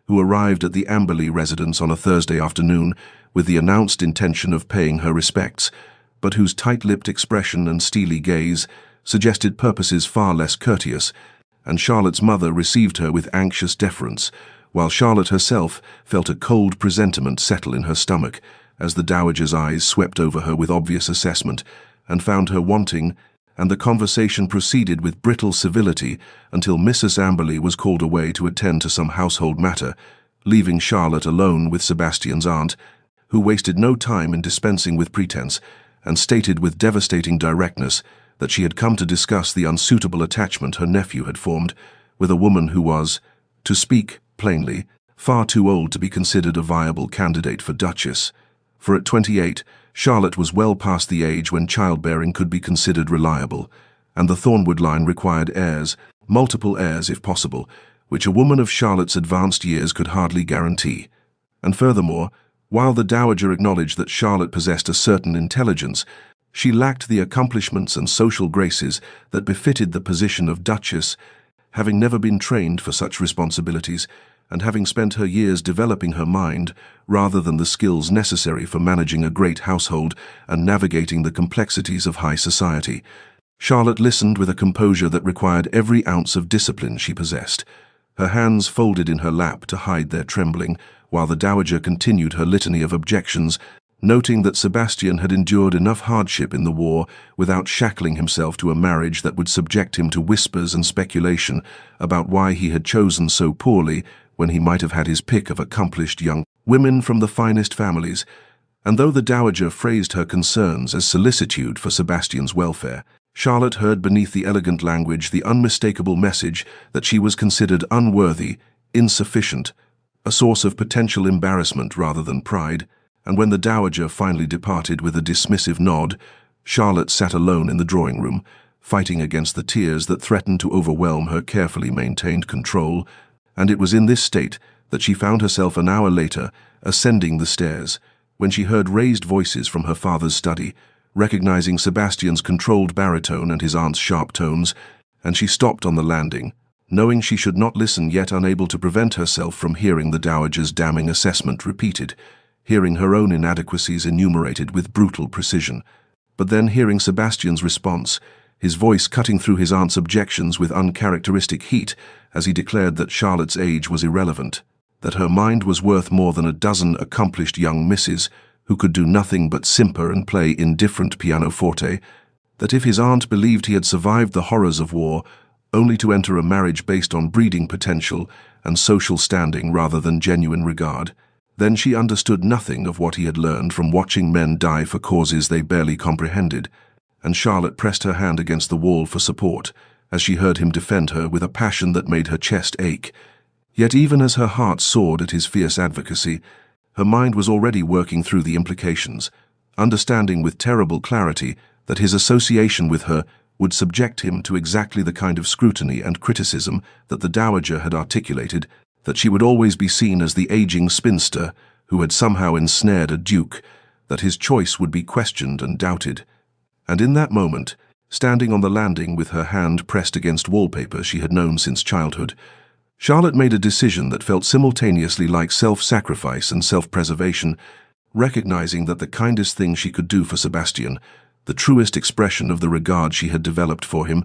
Speaker 1: who arrived at the Amberley residence on a Thursday afternoon with the announced intention of paying her respects, but whose tight-lipped expression and steely gaze suggested purposes far less courteous, and Charlotte's mother received her with anxious deference, while Charlotte herself felt a cold presentiment settle in her stomach as the dowager's eyes swept over her with obvious assessment and found her wanting, and the conversation proceeded with brittle civility until Mrs. Amberley was called away to attend to some household matter, leaving Charlotte alone with Sebastian's aunt, who wasted no time in dispensing with pretense and stated with devastating directness that she had come to discuss the unsuitable attachment her nephew had formed with a woman who was, to speak plainly, far too old to be considered a viable candidate for Duchess. For at 28, Charlotte was well past the age when childbearing could be considered reliable, and the Thornwood line required heirs, multiple heirs if possible, which a woman of Charlotte's advanced years could hardly guarantee. And furthermore, while the dowager acknowledged that Charlotte possessed a certain intelligence, she lacked the accomplishments and social graces that befitted the position of Duchess, having never been trained for such responsibilities, and having spent her years developing her mind rather than the skills necessary for managing a great household and navigating the complexities of high society. Charlotte listened with a composure that required every ounce of discipline she possessed, her hands folded in her lap to hide their trembling, while the dowager continued her litany of objections, noting that Sebastian had endured enough hardship in the war without shackling himself to a marriage that would subject him to whispers and speculation about why he had chosen so poorly when he might have had his pick of accomplished young women from the finest families. And though the dowager phrased her concerns as solicitude for Sebastian's welfare, Charlotte heard beneath the elegant language the unmistakable message that she was considered unworthy, insufficient, a source of potential embarrassment rather than pride. And when the dowager finally departed with a dismissive nod, Charlotte sat alone in the drawing room, fighting against the tears that threatened to overwhelm her carefully maintained control, and it was in this state that she found herself an hour later ascending the stairs, when she heard raised voices from her father's study, recognizing Sebastian's controlled baritone and his aunt's sharp tones, and she stopped on the landing, knowing she should not listen yet unable to prevent herself from hearing the dowager's damning assessment repeated, hearing her own inadequacies enumerated with brutal precision, but then hearing Sebastian's response, his voice cutting through his aunt's objections with uncharacteristic heat as he declared that Charlotte's age was irrelevant, that her mind was worth more than a dozen accomplished young misses who could do nothing but simper and play indifferent pianoforte, that if his aunt believed he had survived the horrors of war only to enter a marriage based on breeding potential and social standing rather than genuine regard, then she understood nothing of what he had learned from watching men die for causes they barely comprehended, and Charlotte pressed her hand against the wall for support as she heard him defend her with a passion that made her chest ache. Yet even as her heart soared at his fierce advocacy, her mind was already working through the implications, understanding with terrible clarity that his association with her would subject him to exactly the kind of scrutiny and criticism that the dowager had articulated, that she would always be seen as the aging spinster who had somehow ensnared a duke, that his choice would be questioned and doubted. And in that moment, standing on the landing with her hand pressed against wallpaper she had known since childhood, Charlotte made a decision that felt simultaneously like self-sacrifice and self-preservation, recognizing that the kindest thing she could do for Sebastian, the truest expression of the regard she had developed for him,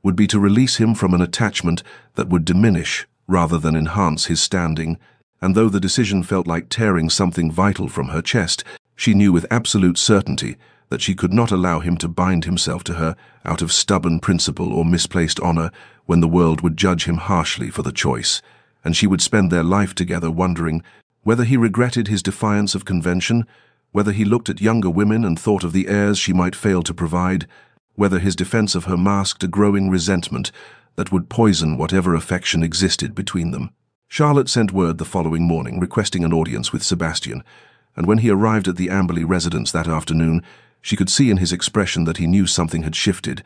Speaker 1: would be to release him from an attachment that would diminish rather than enhance his standing. And though the decision felt like tearing something vital from her chest, she knew with absolute certainty that she could not allow him to bind himself to her out of stubborn principle or misplaced honor when the world would judge him harshly for the choice, and she would spend their life together wondering whether he regretted his defiance of convention, whether he looked at younger women and thought of the heirs she might fail to provide, whether his defense of her masked a growing resentment that would poison whatever affection existed between them. Charlotte sent word the following morning requesting an audience with Sebastian, and when he arrived at the Amberley residence that afternoon, she could see in his expression that he knew something had shifted,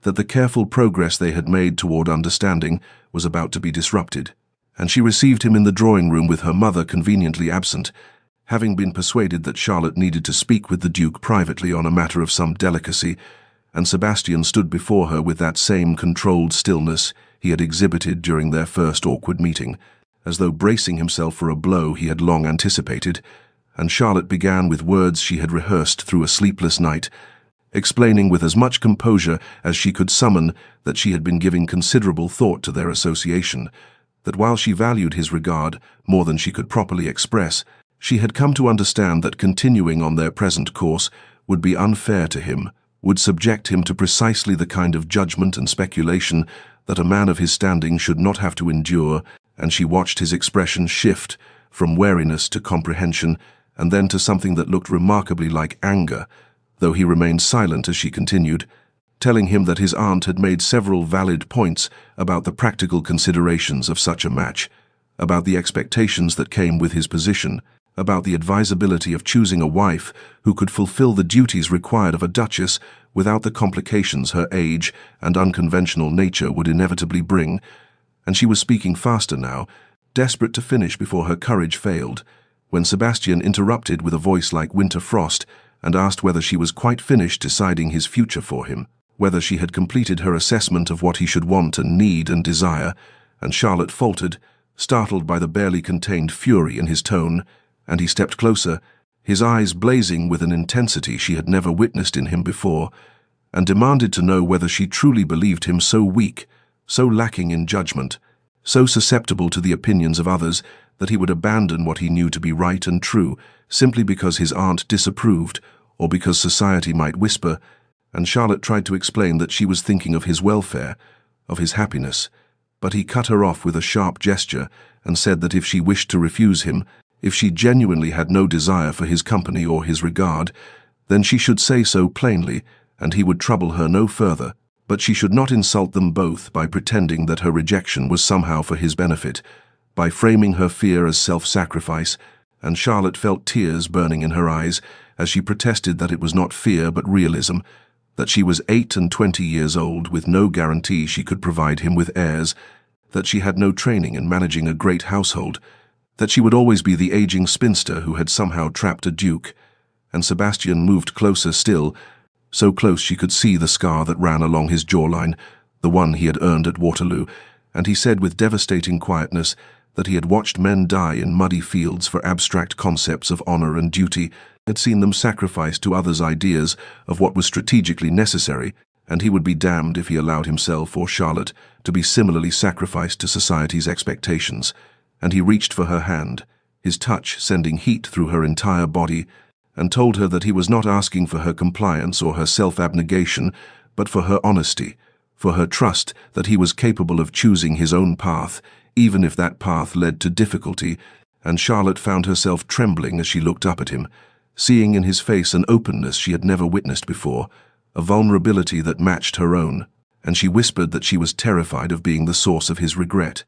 Speaker 1: that the careful progress they had made toward understanding was about to be disrupted, and she received him in the drawing room with her mother conveniently absent, having been persuaded that Charlotte needed to speak with the Duke privately on a matter of some delicacy, and Sebastian stood before her with that same controlled stillness he had exhibited during their first awkward meeting, as though bracing himself for a blow he had long anticipated, and Charlotte began with words she had rehearsed through a sleepless night, explaining with as much composure as she could summon that she had been giving considerable thought to their association, that while she valued his regard more than she could properly express, she had come to understand that continuing on their present course would be unfair to him, would subject him to precisely the kind of judgment and speculation that a man of his standing should not have to endure, and she watched his expression shift from wariness to comprehension, and then to something that looked remarkably like anger, though he remained silent as she continued, telling him that his aunt had made several valid points about the practical considerations of such a match, about the expectations that came with his position, about the advisability of choosing a wife who could fulfill the duties required of a duchess without the complications her age and unconventional nature would inevitably bring, and she was speaking faster now, desperate to finish before her courage failed, when Sebastian interrupted with a voice like winter frost and asked whether she was quite finished deciding his future for him, whether she had completed her assessment of what he should want and need and desire, and Charlotte faltered, startled by the barely contained fury in his tone, and he stepped closer, his eyes blazing with an intensity she had never witnessed in him before, and demanded to know whether she truly believed him so weak, so lacking in judgment, so susceptible to the opinions of others that he would abandon what he knew to be right and true simply because his aunt disapproved or because society might whisper, and Charlotte tried to explain that she was thinking of his welfare, of his happiness, but he cut her off with a sharp gesture and said that if she wished to refuse him, if she genuinely had no desire for his company or his regard, then she should say so plainly, and he would trouble her no further, but she should not insult them both by pretending that her rejection was somehow for his benefit, by framing her fear as self-sacrifice, and Charlotte felt tears burning in her eyes as she protested that it was not fear but realism, that she was 28 years old with no guarantee she could provide him with heirs, that she had no training in managing a great household, that she would always be the aging spinster who had somehow trapped a duke. And Sebastian moved closer still, so close she could see the scar that ran along his jawline, the one he had earned at Waterloo, and he said with devastating quietness that he had watched men die in muddy fields for abstract concepts of honor and duty, had seen them sacrificed to others' ideas of what was strategically necessary, and he would be damned if he allowed himself or Charlotte to be similarly sacrificed to society's expectations. And he reached for her hand, his touch sending heat through her entire body, and told her that he was not asking for her compliance or her self-abnegation, but for her honesty, for her trust that he was capable of choosing his own path, even if that path led to difficulty. And Charlotte found herself trembling as she looked up at him, seeing in his face an openness she had never witnessed before, a vulnerability that matched her own, and she whispered that she was terrified of being the source of his regret,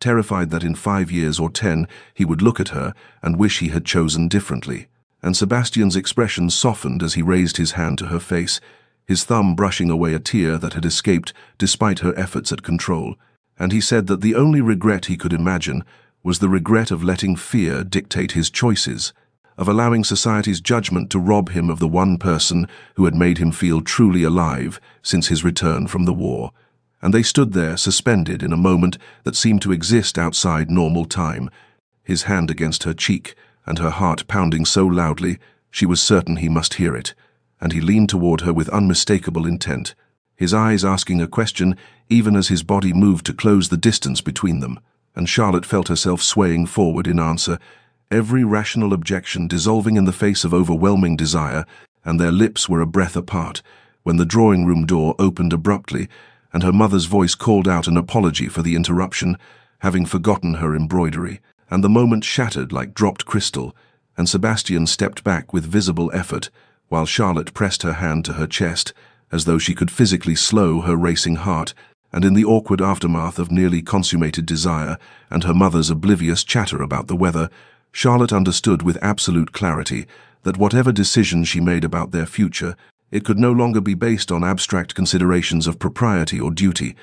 Speaker 1: terrified that in 5 years or 10 he would look at her and wish he had chosen differently. And Sebastian's expression softened as he raised his hand to her face, his thumb brushing away a tear that had escaped despite her efforts at control, and he said that the only regret he could imagine was the regret of letting fear dictate his choices, of allowing society's judgment to rob him of the one person who had made him feel truly alive since his return from the war. And they stood there suspended in a moment that seemed to exist outside normal time, his hand against her cheek and her heart pounding so loudly she was certain he must hear it, and he leaned toward her with unmistakable intent, his eyes asking a question even as his body moved to close the distance between them, and Charlotte felt herself swaying forward in answer, every rational objection dissolving in the face of overwhelming desire, and their lips were a breath apart when the drawing-room door opened abruptly, and her mother's voice called out an apology for the interruption, having forgotten her embroidery, and the moment shattered like dropped crystal, and Sebastian stepped back with visible effort, while Charlotte pressed her hand to her chest, as though she could physically slow her racing heart, and in the awkward aftermath of nearly consummated desire and her mother's oblivious chatter about the weather, Charlotte understood with absolute clarity that whatever decision she made about their future, it could no longer be based on abstract considerations of propriety or duty,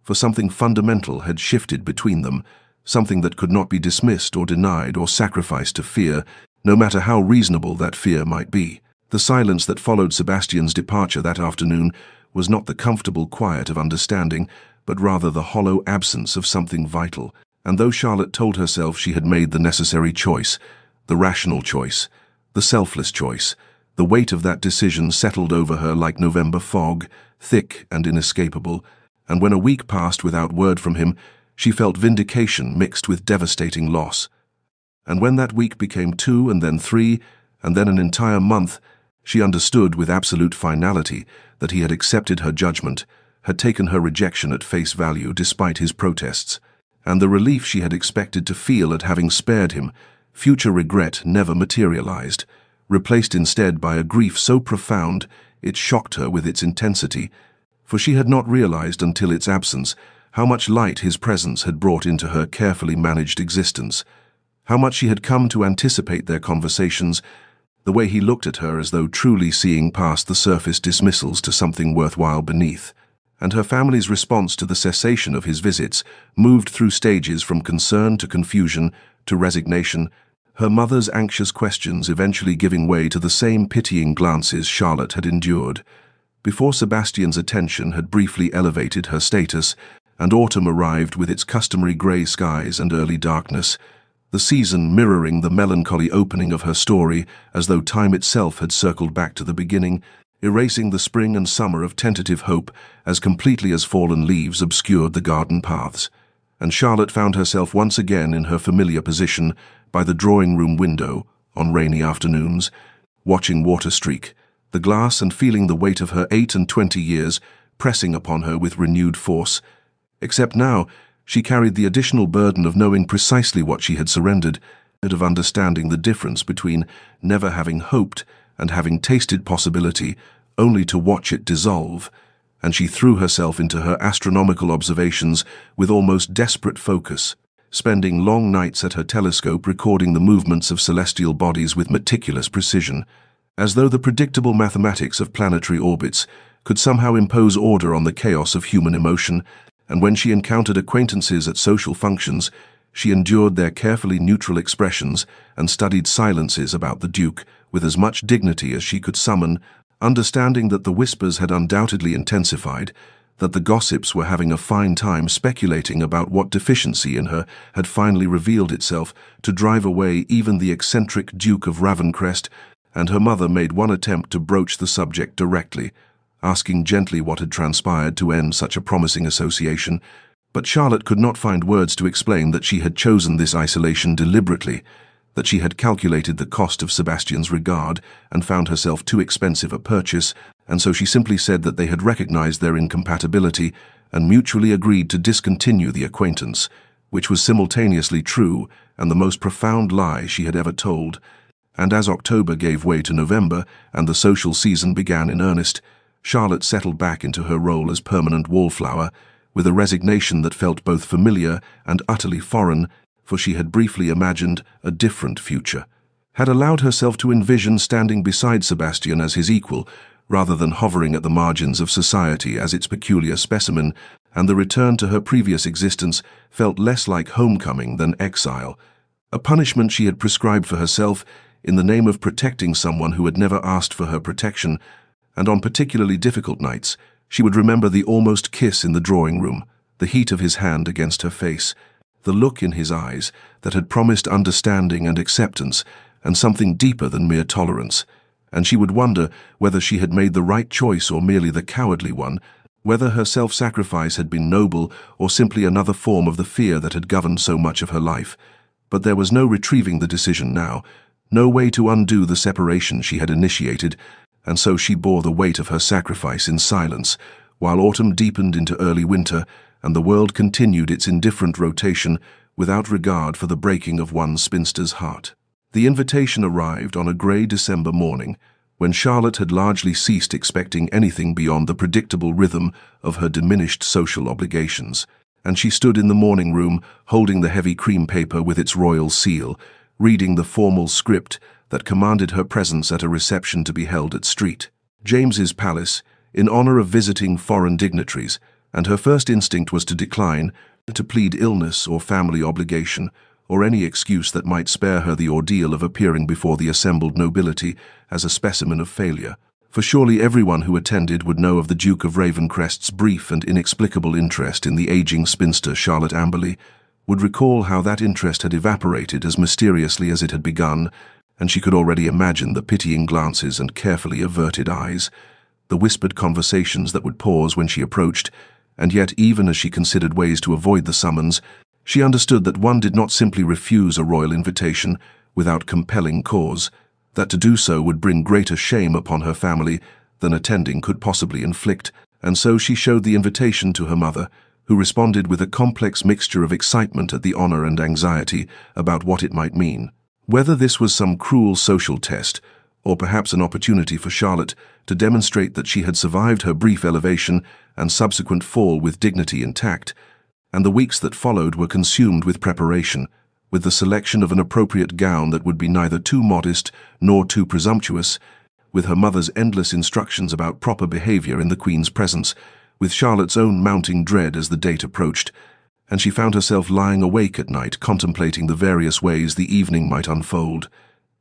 Speaker 1: for something fundamental had shifted between them, something that could not be dismissed or denied or sacrificed to fear, no matter how reasonable that fear might be. The silence that followed Sebastian's departure that afternoon was not the comfortable quiet of understanding, but rather the hollow absence of something vital. And though Charlotte told herself she had made the necessary choice, the rational choice, the selfless choice, the weight of that decision settled over her like November fog, thick and inescapable, and when a week passed without word from him, she felt vindication mixed with devastating loss. And when that week became 2 and then 3, and then an entire month, she understood with absolute finality that he had accepted her judgment, had taken her rejection at face value despite his protests, and the relief she had expected to feel at having spared him, future regret never materialized, replaced instead by a grief so profound it shocked her with its intensity, for she had not realized until its absence how much light his presence had brought into her carefully managed existence, how much she had come to anticipate their conversations, the way he looked at her as though truly seeing past the surface dismissals to something worthwhile beneath. And her family's response to the cessation of his visits moved through stages from concern to confusion to resignation, her mother's anxious questions eventually giving way to the same pitying glances Charlotte had endured. Before Sebastian's attention had briefly elevated her status, and autumn arrived with its customary grey skies and early darkness, the season mirroring the melancholy opening of her story as though time itself had circled back to the beginning, erasing the spring and summer of tentative hope as completely as fallen leaves obscured the garden paths. And Charlotte found herself once again in her familiar position by the drawing-room window on rainy afternoons, watching water streak, the glass and feeling the weight of her 28 years pressing upon her with renewed force. Except now, she carried the additional burden of knowing precisely what she had surrendered, and of understanding the difference between never having hoped and having tasted possibility, only to watch it dissolve, and she threw herself into her astronomical observations with almost desperate focus, spending long nights at her telescope recording the movements of celestial bodies with meticulous precision, as though the predictable mathematics of planetary orbits could somehow impose order on the chaos of human emotion. And when she encountered acquaintances at social functions, she endured their carefully neutral expressions and studied silences about the Duke with as much dignity as she could summon, understanding that the whispers had undoubtedly intensified, that the gossips were having a fine time speculating about what deficiency in her had finally revealed itself to drive away even the eccentric Duke of Ravencrest, and her mother made one attempt to broach the subject directly. asking gently what had transpired to end such a promising association. But Charlotte could not find words to explain that she had chosen this isolation deliberately, that she had calculated the cost of Sebastian's regard and found herself too expensive a purchase, and so she simply said that they had recognized their incompatibility and mutually agreed to discontinue the acquaintance, which was simultaneously true and the most profound lie she had ever told. And as October gave way to November and the social season began in earnest, Charlotte settled back into her role as permanent wallflower, with a resignation that felt both familiar and utterly foreign, for she had briefly imagined a different future, had allowed herself to envision standing beside Sebastian as his equal, rather than hovering at the margins of society as its peculiar specimen, and the return to her previous existence felt less like homecoming than exile, a punishment she had prescribed for herself in the name of protecting someone who had never asked for her protection. And on particularly difficult nights, she would remember the almost kiss in the drawing room, the heat of his hand against her face, the look in his eyes that had promised understanding and acceptance and something deeper than mere tolerance. And she would wonder whether she had made the right choice or merely the cowardly one, whether her self-sacrifice had been noble or simply another form of the fear that had governed so much of her life. But there was no retrieving the decision now, no way to undo the separation she had initiated, and so she bore the weight of her sacrifice in silence, while autumn deepened into early winter, and the world continued its indifferent rotation without regard for the breaking of one spinster's heart. The invitation arrived on a grey December morning, when Charlotte had largely ceased expecting anything beyond the predictable rhythm of her diminished social obligations, and she stood in the morning room holding the heavy cream paper with its royal seal, reading the formal script that commanded her presence at a reception to be held at St. James's Palace in honor of visiting foreign dignitaries, and her first instinct was to decline, to plead illness or family obligation, or any excuse that might spare her the ordeal of appearing before the assembled nobility as a specimen of failure. For surely everyone who attended would know of the Duke of Ravencrest's brief and inexplicable interest in the aging spinster Charlotte Amberley, would recall how that interest had evaporated as mysteriously as it had begun, and she could already imagine the pitying glances and carefully averted eyes, the whispered conversations that would pause when she approached, and yet even as she considered ways to avoid the summons, she understood that one did not simply refuse a royal invitation without compelling cause, that to do so would bring greater shame upon her family than attending could possibly inflict, and so she showed the invitation to her mother, who responded with a complex mixture of excitement at the honor and anxiety about what it might mean. Whether this was some cruel social test, or perhaps an opportunity for Charlotte to demonstrate that she had survived her brief elevation and subsequent fall with dignity intact, and the weeks that followed were consumed with preparation, with the selection of an appropriate gown that would be neither too modest nor too presumptuous, with her mother's endless instructions about proper behavior in the Queen's presence, with Charlotte's own mounting dread as the date approached, and she found herself lying awake at night contemplating the various ways the evening might unfold,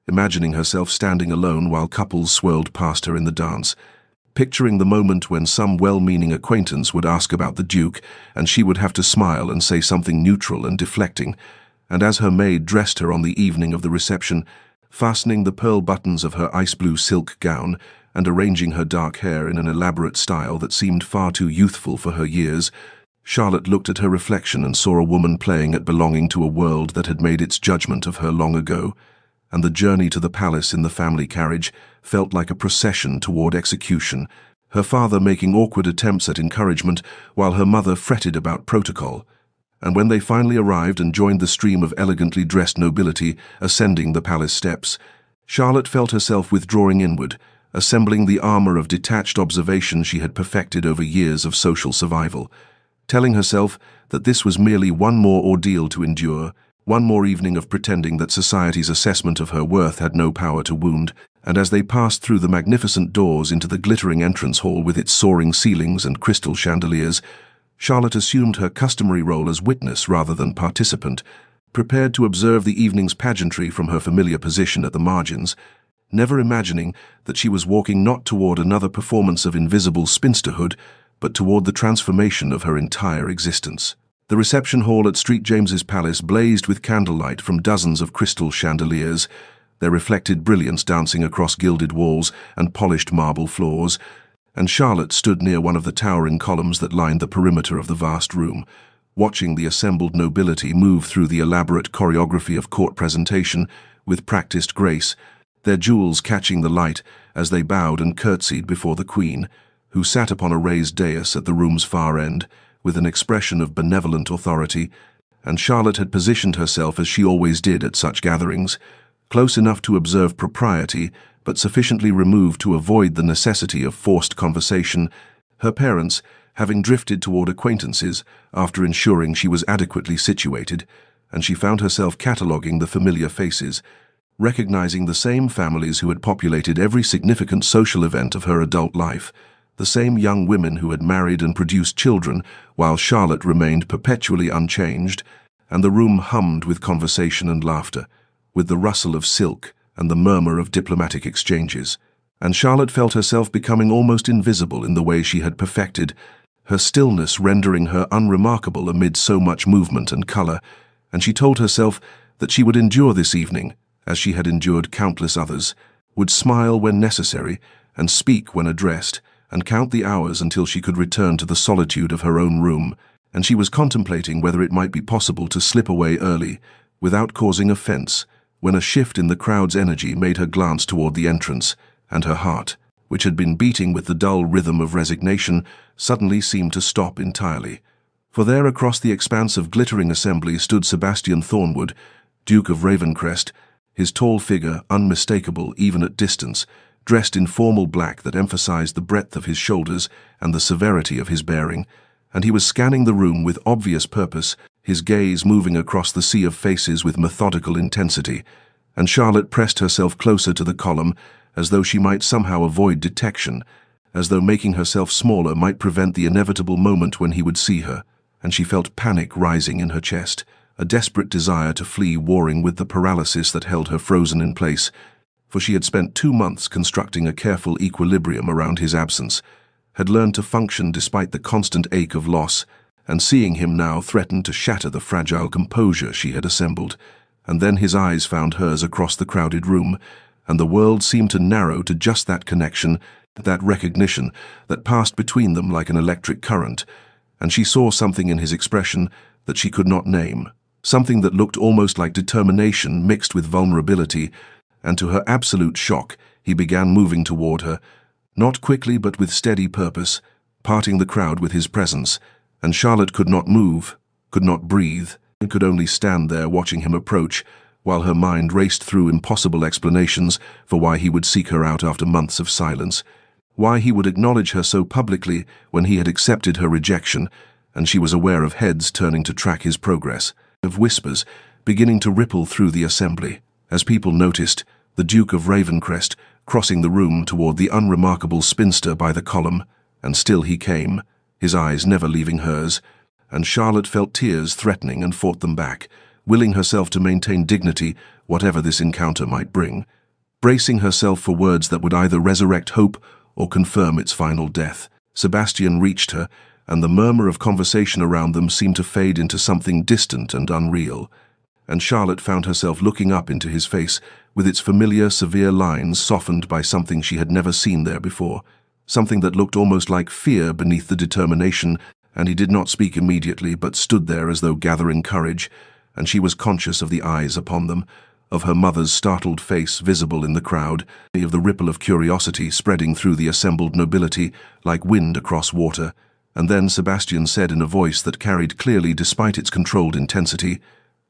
Speaker 1: imagining herself standing alone while couples swirled past her in the dance, picturing the moment when some well-meaning acquaintance would ask about the Duke and she would have to smile and say something neutral and deflecting, and as her maid dressed her on the evening of the reception, fastening the pearl buttons of her ice-blue silk gown and arranging her dark hair in an elaborate style that seemed far too youthful for her years, Charlotte looked at her reflection and saw a woman playing at belonging to a world that had made its judgment of her long ago, and the journey to the palace in the family carriage felt like a procession toward execution, her father making awkward attempts at encouragement while her mother fretted about protocol. And when they finally arrived and joined the stream of elegantly dressed nobility ascending the palace steps, Charlotte felt herself withdrawing inward, assembling the armor of detached observation she had perfected over years of social survival, telling herself that this was merely one more ordeal to endure, one more evening of pretending that society's assessment of her worth had no power to wound. And as they passed through the magnificent doors into the glittering entrance hall with its soaring ceilings and crystal chandeliers, Charlotte assumed her customary role as witness rather than participant, prepared to observe the evening's pageantry from her familiar position at the margins, never imagining that she was walking not toward another performance of invisible spinsterhood, but toward the transformation of her entire existence. The reception hall at St. James's Palace blazed with candlelight from dozens of crystal chandeliers, their reflected brilliance dancing across gilded walls and polished marble floors, and Charlotte stood near one of the towering columns that lined the perimeter of the vast room, watching the assembled nobility move through the elaborate choreography of court presentation with practiced grace, their jewels catching the light as they bowed and curtsied before the Queen, who sat upon a raised dais at the room's far end, with an expression of benevolent authority. And Charlotte had positioned herself as she always did at such gatherings, close enough to observe propriety, but sufficiently removed to avoid the necessity of forced conversation, her parents having drifted toward acquaintances after ensuring she was adequately situated, and she found herself cataloguing the familiar faces, recognizing the same families who had populated every significant social event of her adult life, the same young women who had married and produced children while Charlotte remained perpetually unchanged, and the room hummed with conversation and laughter, with the rustle of silk and the murmur of diplomatic exchanges. And Charlotte felt herself becoming almost invisible in the way she had perfected, her stillness rendering her unremarkable amid so much movement and color, and she told herself that she would endure this evening, as she had endured countless others, would smile when necessary, and speak when addressed, and count the hours until she could return to the solitude of her own room, and she was contemplating whether it might be possible to slip away early, without causing offense, when a shift in the crowd's energy made her glance toward the entrance, and her heart, which had been beating with the dull rhythm of resignation, suddenly seemed to stop entirely. For there across the expanse of glittering assembly stood Sebastian Thornwood, Duke of Ravencrest, his tall figure unmistakable even at distance, dressed in formal black that emphasized the breadth of his shoulders and the severity of his bearing, and he was scanning the room with obvious purpose, his gaze moving across the sea of faces with methodical intensity, and Charlotte pressed herself closer to the column as though she might somehow avoid detection, as though making herself smaller might prevent the inevitable moment when he would see her, and she felt panic rising in her chest, a desperate desire to flee warring with the paralysis that held her frozen in place, for she had spent 2 months constructing a careful equilibrium around his absence, had learned to function despite the constant ache of loss, and seeing him now threatened to shatter the fragile composure she had assembled. And then his eyes found hers across the crowded room, and the world seemed to narrow to just that connection, that recognition that passed between them like an electric current, and she saw something in his expression that she could not name, something that looked almost like determination mixed with vulnerability, and to her absolute shock, he began moving toward her, not quickly but with steady purpose, parting the crowd with his presence, and Charlotte could not move, could not breathe, and could only stand there watching him approach, while her mind raced through impossible explanations for why he would seek her out after months of silence, why he would acknowledge her so publicly when he had accepted her rejection, and she was aware of heads turning to track his progress, of whispers beginning to ripple through the assembly, as people noticed the Duke of Ravencrest crossing the room toward the unremarkable spinster by the column, and still he came, his eyes never leaving hers, and Charlotte felt tears threatening and fought them back, willing herself to maintain dignity whatever this encounter might bring, bracing herself for words that would either resurrect hope or confirm its final death. Sebastian reached her, and the murmur of conversation around them seemed to fade into something distant and unreal, and Charlotte found herself looking up into his face with its familiar, severe lines softened by something she had never seen there before, something that looked almost like fear beneath the determination, and he did not speak immediately but stood there as though gathering courage, and she was conscious of the eyes upon them, of her mother's startled face visible in the crowd, of the ripple of curiosity spreading through the assembled nobility like wind across water. And then Sebastian said in a voice that carried clearly despite its controlled intensity,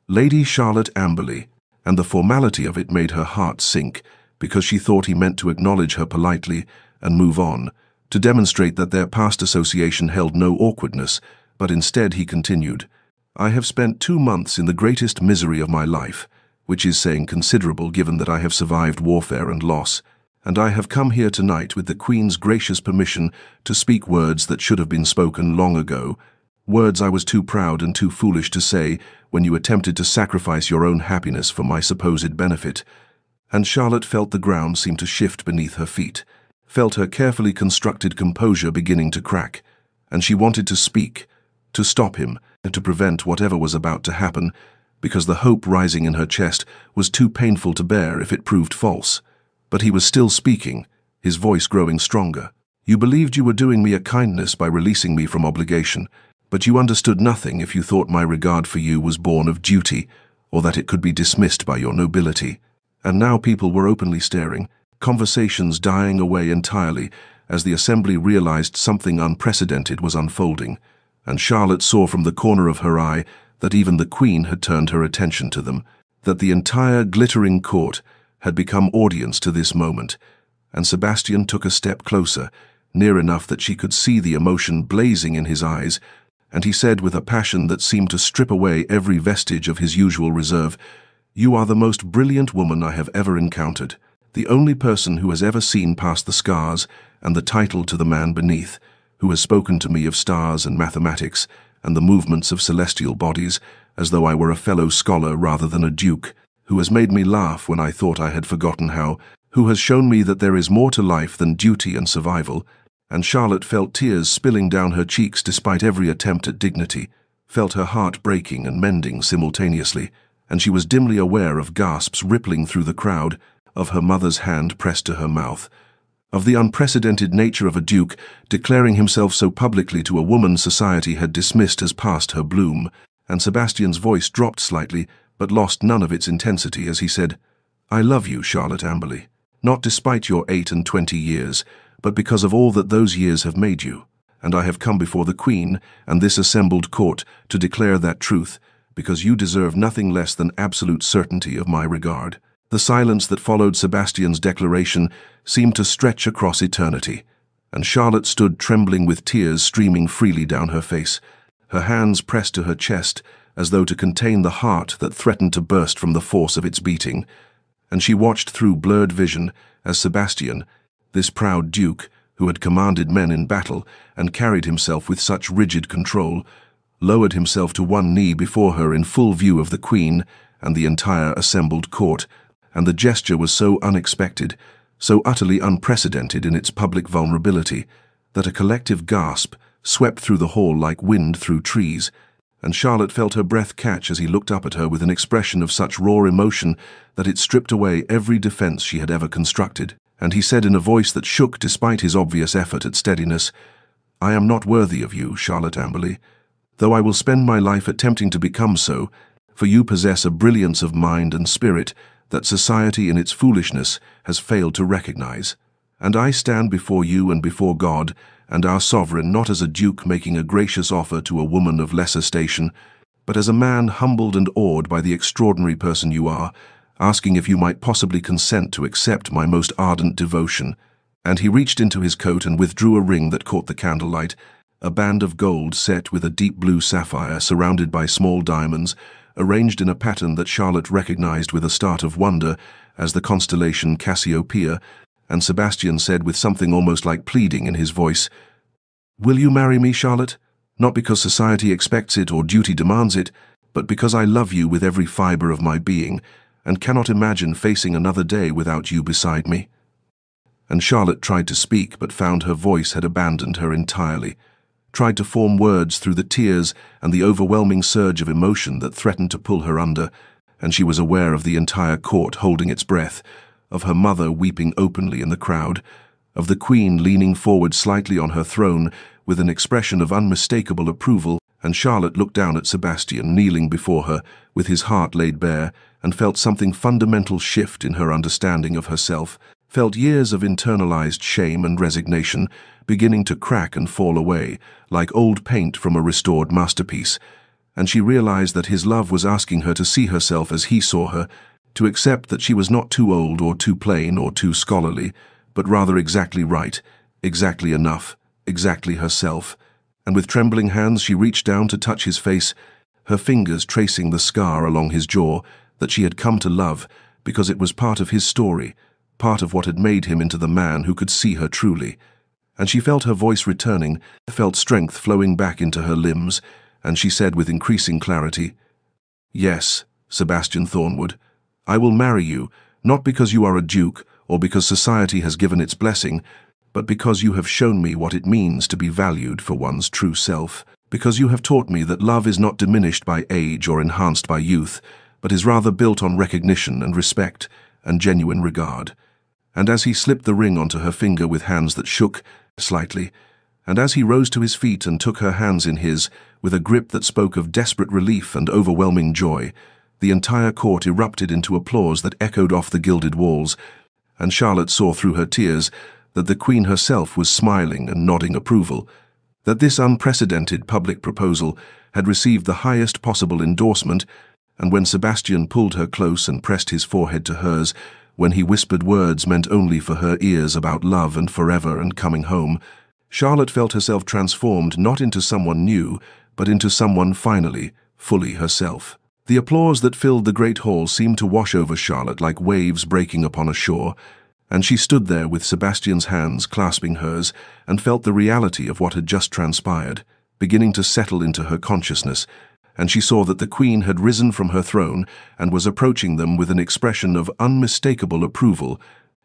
Speaker 1: "Lady Charlotte Amberley," and the formality of it made her heart sink, because she thought he meant to acknowledge her politely and move on, to demonstrate that their past association held no awkwardness, but instead he continued, "I have spent 2 months in the greatest misery of my life, which is saying considerable given that I have survived warfare and loss, and I have come here tonight with the Queen's gracious permission to speak words that should have been spoken long ago, words I was too proud and too foolish to say when you attempted to sacrifice your own happiness for my supposed benefit." And Charlotte felt the ground seem to shift beneath her feet, felt her carefully constructed composure beginning to crack, and she wanted to speak, to stop him, and to prevent whatever was about to happen, because the hope rising in her chest was too painful to bear if it proved false. But he was still speaking, his voice growing stronger. You believed you were doing me a kindness by releasing me from obligation, but you understood nothing if you thought my regard for you was born of duty, or that it could be dismissed by your nobility. And now people were openly staring, conversations dying away entirely as the assembly realized something unprecedented was unfolding, and Charlotte saw from the corner of her eye that even the Queen had turned her attention to them, that the entire glittering court had become audience to this moment, and Sebastian took a step closer, near enough that she could see the emotion blazing in his eyes, and he said with a passion that seemed to strip away every vestige of his usual reserve, "You are the most brilliant woman I have ever encountered, the only person who has ever seen past the scars and the title to the man beneath, who has spoken to me of stars and mathematics and the movements of celestial bodies, as though I were a fellow scholar rather than a duke, who has made me laugh when I thought I had forgotten how, who has shown me that there is more to life than duty and survival." And Charlotte felt tears spilling down her cheeks despite every attempt at dignity, felt her heart breaking and mending simultaneously, and she was dimly aware of gasps rippling through the crowd, of her mother's hand pressed to her mouth, of the unprecedented nature of a duke declaring himself so publicly to a woman society had dismissed as past her bloom, and Sebastian's voice dropped slightly, but lost none of its intensity as he said, "I love you, Charlotte Amberley, not despite your 28 years, but because of all that those years have made you, and I have come before the Queen and this assembled court to declare that truth, because you deserve nothing less than absolute certainty of my regard." The silence that followed Sebastian's declaration seemed to stretch across eternity, and Charlotte stood trembling with tears streaming freely down her face, her hands pressed to her chest as though to contain the heart that threatened to burst from the force of its beating, and she watched through blurred vision as Sebastian, this proud duke who had commanded men in battle and carried himself with such rigid control, lowered himself to one knee before her in full view of the Queen and the entire assembled court, and the gesture was so unexpected, so utterly unprecedented in its public vulnerability, that a collective gasp swept through the hall like wind through trees, and Charlotte felt her breath catch as he looked up at her with an expression of such raw emotion that it stripped away every defense she had ever constructed. And he said in a voice that shook despite his obvious effort at steadiness, "I am not worthy of you, Charlotte Amberley, though I will spend my life attempting to become so, for you possess a brilliance of mind and spirit that society in its foolishness has failed to recognize. And I stand before you and before God and our sovereign not as a duke making a gracious offer to a woman of lesser station, but as a man humbled and awed by the extraordinary person you are, asking if you might possibly consent to accept my most ardent devotion." And he reached into his coat and withdrew a ring that caught the candlelight, a band of gold set with a deep blue sapphire surrounded by small diamonds, arranged in a pattern that Charlotte recognized with a start of wonder as the constellation Cassiopeia, and Sebastian said with something almost like pleading in his voice, "Will you marry me, Charlotte? Not because society expects it or duty demands it, but because I love you with every fiber of my being, and cannot imagine facing another day without you beside me." And Charlotte tried to speak, but found her voice had abandoned her entirely, tried to form words through the tears and the overwhelming surge of emotion that threatened to pull her under, and she was aware of the entire court holding its breath, of her mother weeping openly in the crowd, of the Queen leaning forward slightly on her throne with an expression of unmistakable approval, and Charlotte looked down at Sebastian kneeling before her with his heart laid bare, and felt something fundamental shift in her understanding of herself, felt years of internalized shame and resignation beginning to crack and fall away, like old paint from a restored masterpiece, and she realized that his love was asking her to see herself as he saw her, to accept that she was not too old or too plain or too scholarly, but rather exactly right, exactly enough, exactly herself. And with trembling hands she reached down to touch his face, her fingers tracing the scar along his jaw that she had come to love because it was part of his story, part of what had made him into the man who could see her truly. And she felt her voice returning, felt strength flowing back into her limbs, and she said with increasing clarity, "Yes, Sebastian Thornwood, I will marry you, not because you are a duke or because society has given its blessing, but because you have shown me what it means to be valued for one's true self, because you have taught me that love is not diminished by age or enhanced by youth, but is rather built on recognition and respect and genuine regard." And as he slipped the ring onto her finger with hands that shook, slightly, and as he rose to his feet and took her hands in his, with a grip that spoke of desperate relief and overwhelming joy, the entire court erupted into applause that echoed off the gilded walls, and Charlotte saw through her tears that the Queen herself was smiling and nodding approval, that this unprecedented public proposal had received the highest possible endorsement. And when Sebastian pulled her close and pressed his forehead to hers, when he whispered words meant only for her ears about love and forever and coming home, Charlotte felt herself transformed not into someone new, but into someone finally, fully herself. The applause that filled the great hall seemed to wash over Charlotte like waves breaking upon a shore, and she stood there with Sebastian's hands clasping hers and felt the reality of what had just transpired, beginning to settle into her consciousness, and she saw that the Queen had risen from her throne and was approaching them with an expression of unmistakable approval,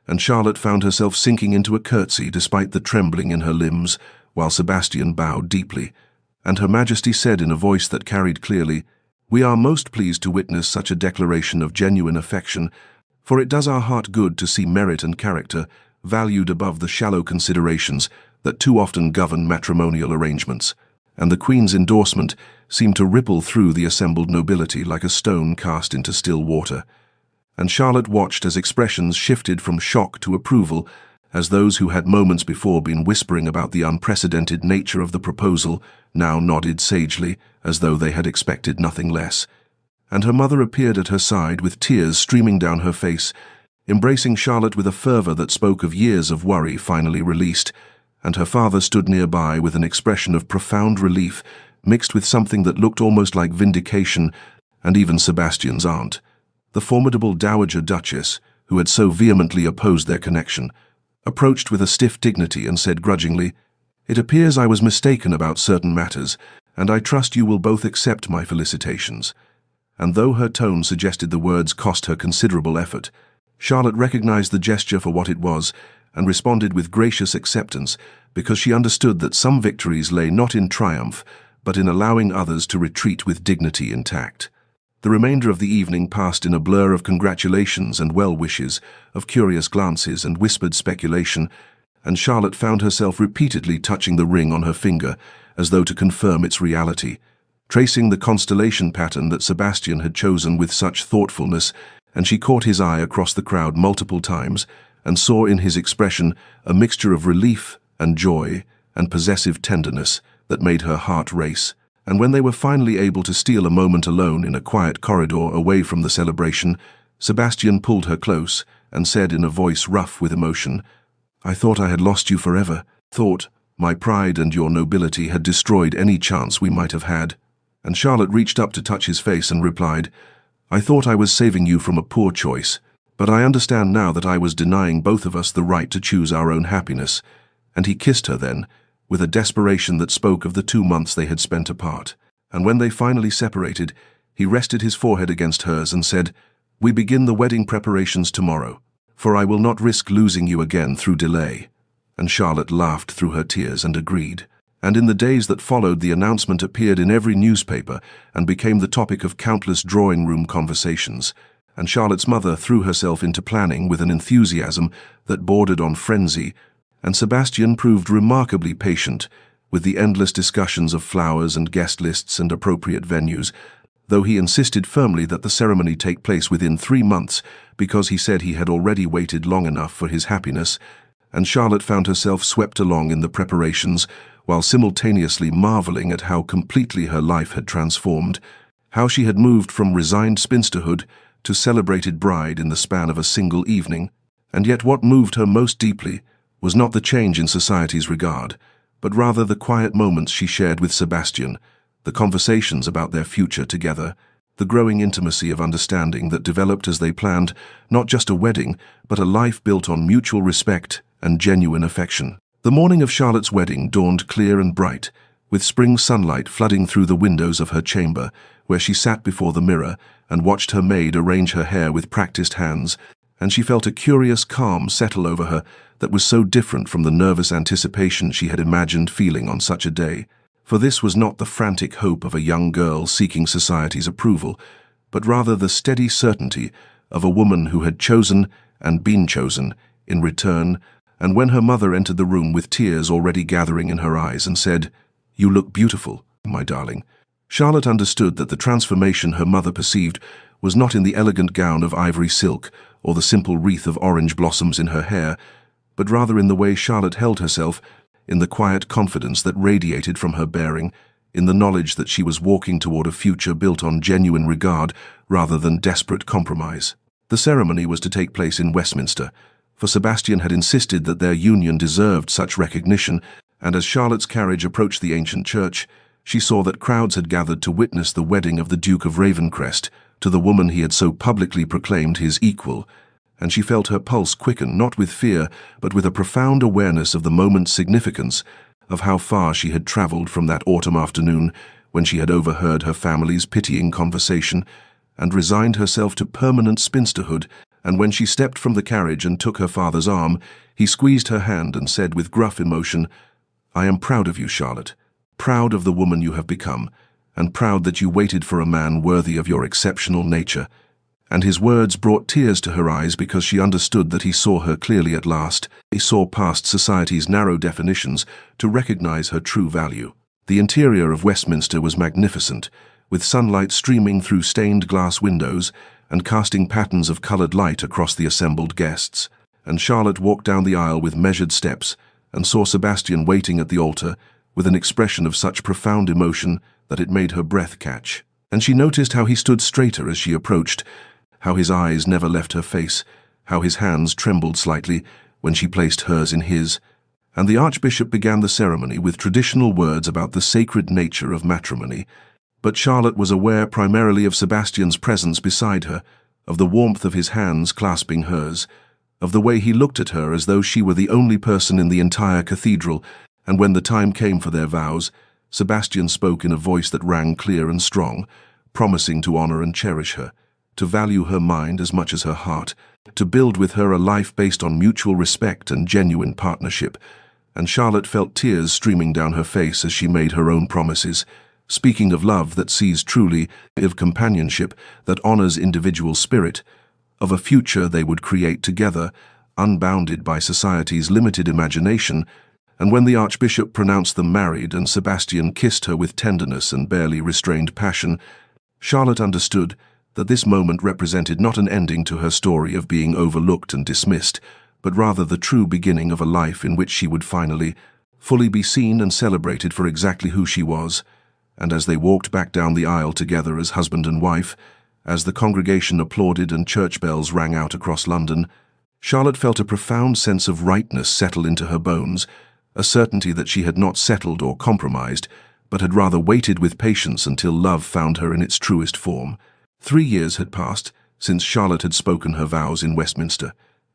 Speaker 1: and Charlotte found herself sinking into a curtsy despite the trembling in her limbs, while Sebastian bowed deeply, and Her Majesty said in a voice that carried clearly, "We are most pleased to witness such a declaration of genuine affection, for it does our heart good to see merit and character valued above the shallow considerations that too often govern matrimonial arrangements." And the Queen's endorsement seemed to ripple through the assembled nobility like a stone cast into still water. And Charlotte watched as expressions shifted from shock to approval, as those who had moments before been whispering about the unprecedented nature of the proposal now nodded sagely, as though they had expected nothing less. And her mother appeared at her side with tears streaming down her face, embracing Charlotte with a fervor that spoke of years of worry finally released, and her father stood nearby with an expression of profound relief, mixed with something that looked almost like vindication, and even Sebastian's aunt, the formidable Dowager Duchess, who had so vehemently opposed their connection, approached with a stiff dignity and said grudgingly, "It appears I was mistaken about certain matters, and I trust you will both accept my felicitations." And though her tone suggested the words cost her considerable effort, Charlotte recognized the gesture for what it was, and responded with gracious acceptance, because she understood that some victories lay not in triumph, but in allowing others to retreat with dignity intact. The remainder of the evening passed in a blur of congratulations and well-wishes, of curious glances and whispered speculation, and Charlotte found herself repeatedly touching the ring on her finger, as though to confirm its reality, tracing the constellation pattern that Sebastian had chosen with such thoughtfulness, and she caught his eye across the crowd multiple times, and saw in his expression a mixture of relief and joy and possessive tenderness that made her heart race. And when they were finally able to steal a moment alone in a quiet corridor away from the celebration, Sebastian pulled her close and said in a voice rough with emotion, "I thought I had lost you forever, thought my pride and your nobility had destroyed any chance we might have had." And Charlotte reached up to touch his face and replied, "I thought I was saving you from a poor choice, but I understand now that I was denying both of us the right to choose our own happiness." And he kissed her then, with a desperation that spoke of the 2 months they had spent apart. And when they finally separated, he rested his forehead against hers and said, "We begin the wedding preparations tomorrow, for I will not risk losing you again through delay." And Charlotte laughed through her tears and agreed. And in the days that followed, the announcement appeared in every newspaper and became the topic of countless drawing-room conversations. And Charlotte's mother threw herself into planning with an enthusiasm that bordered on frenzy, and Sebastian proved remarkably patient with the endless discussions of flowers and guest lists and appropriate venues, though he insisted firmly that the ceremony take place within 3 months because he said he had already waited long enough for his happiness. And Charlotte found herself swept along in the preparations, while simultaneously marveling at how completely her life had transformed, how she had moved from resigned spinsterhood to celebrated bride in the span of a single evening. And yet what moved her most deeply was not the change in society's regard, but rather the quiet moments she shared with Sebastian, the conversations about their future together, the growing intimacy of understanding that developed as they planned not just a wedding, but a life built on mutual respect and genuine affection. The morning of Charlotte's wedding dawned clear and bright, with spring sunlight flooding through the windows of her chamber, where she sat before the mirror and watched her maid arrange her hair with practiced hands, and she felt a curious calm settle over her that was so different from the nervous anticipation she had imagined feeling on such a day. For this was not the frantic hope of a young girl seeking society's approval, but rather the steady certainty of a woman who had chosen and been chosen in return, and when her mother entered the room with tears already gathering in her eyes and said, "You look beautiful, my darling," Charlotte understood that the transformation her mother perceived was not in the elegant gown of ivory silk or the simple wreath of orange blossoms in her hair, but rather in the way Charlotte held herself, in the quiet confidence that radiated from her bearing, in the knowledge that she was walking toward a future built on genuine regard rather than desperate compromise. The ceremony was to take place in Westminster, for Sebastian had insisted that their union deserved such recognition, and as Charlotte's carriage approached the ancient church, she saw that crowds had gathered to witness the wedding of the Duke of Ravencrest to the woman he had so publicly proclaimed his equal, and she felt her pulse quicken not with fear but with a profound awareness of the moment's significance, of how far she had travelled from that autumn afternoon when she had overheard her family's pitying conversation and resigned herself to permanent spinsterhood, and when she stepped from the carriage and took her father's arm, he squeezed her hand and said with gruff emotion, "I am proud of you, Charlotte, proud of the woman you have become, and proud that you waited for a man worthy of your exceptional nature." And his words brought tears to her eyes because she understood that he saw her clearly at last. He saw past society's narrow definitions to recognize her true value. The interior of Westminster was magnificent, with sunlight streaming through stained glass windows and casting patterns of colored light across the assembled guests. And Charlotte walked down the aisle with measured steps and saw Sebastian waiting at the altar with an expression of such profound emotion that it made her breath catch. And she noticed how he stood straighter as she approached, how his eyes never left her face, how his hands trembled slightly when she placed hers in his, and the Archbishop began the ceremony with traditional words about the sacred nature of matrimony. But Charlotte was aware primarily of Sebastian's presence beside her, of the warmth of his hands clasping hers, of the way he looked at her as though she were the only person in the entire cathedral, and when the time came for their vows, Sebastian spoke in a voice that rang clear and strong, promising to honor and cherish her, to value her mind as much as her heart, to build with her a life based on mutual respect and genuine partnership. And Charlotte felt tears streaming down her face as she made her own promises, speaking of love that sees truly, of companionship that honors individual spirit, of a future they would create together, unbounded by society's limited imagination. And when the Archbishop pronounced them married and Sebastian kissed her with tenderness and barely restrained passion, Charlotte understood that this moment represented not an ending to her story of being overlooked and dismissed, but rather the true beginning of a life in which she would finally, fully be seen and celebrated for exactly who she was. And as they walked back down the aisle together as husband and wife, as the congregation applauded and church bells rang out across London, Charlotte felt a profound sense of rightness settle into her bones, a certainty that she had not settled or compromised, but had rather waited with patience until love found her in its truest form. 3 years had passed since Charlotte had spoken her vows in Westminster,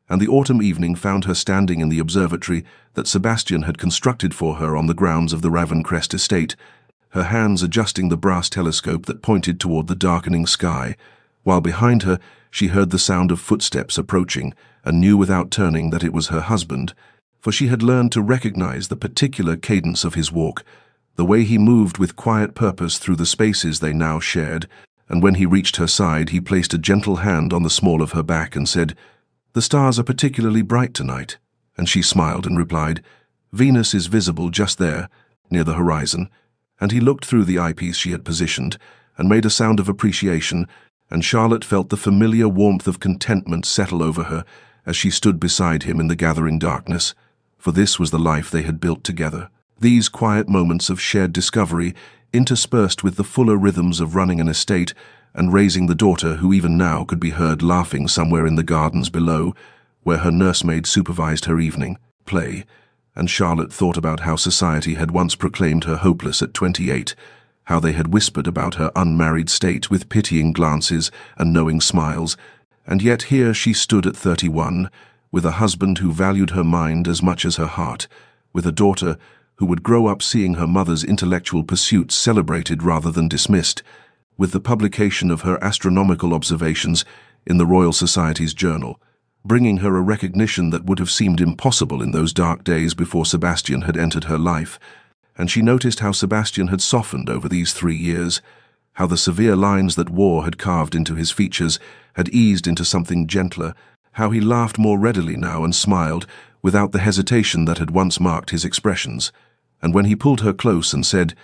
Speaker 1: and the autumn evening found her standing in the observatory that Sebastian had constructed for her on the grounds of the Ravencrest estate, her hands adjusting the brass telescope that pointed toward the darkening sky, while behind her she heard the sound of footsteps approaching and knew without turning that it was her husband, for she had learned to recognize the particular cadence of his walk, the way he moved with quiet purpose through the spaces they now shared, and when he reached her side he placed a gentle hand on the small of her back and said, "The stars are particularly bright tonight," and she smiled and replied, "Venus is visible just there, near the horizon," and he looked through the eyepiece she had positioned and made a sound of appreciation, and Charlotte felt the familiar warmth of contentment settle over her as she stood beside him in the gathering darkness, for this was the life they had built together. These quiet moments of shared discovery, interspersed with the fuller rhythms of running an estate and raising the daughter who even now could be heard laughing somewhere in the gardens below, where her nursemaid supervised her evening play, and Charlotte thought about how society had once proclaimed her hopeless at 28, how they had whispered about her unmarried state with pitying glances and knowing smiles, and yet here she stood at 31, with a husband who valued her mind as much as her heart, with a daughter who would grow up seeing her mother's intellectual pursuits celebrated rather than dismissed, with the publication of her astronomical observations in the Royal Society's journal, bringing her a recognition that would have seemed impossible in those dark days before Sebastian had entered her life. And she noticed how Sebastian had softened over these 3 years, how the severe lines that war had carved into his features had eased into something gentler, how he laughed more readily now and smiled without the hesitation that had once marked his expressions. And when he pulled her close and said,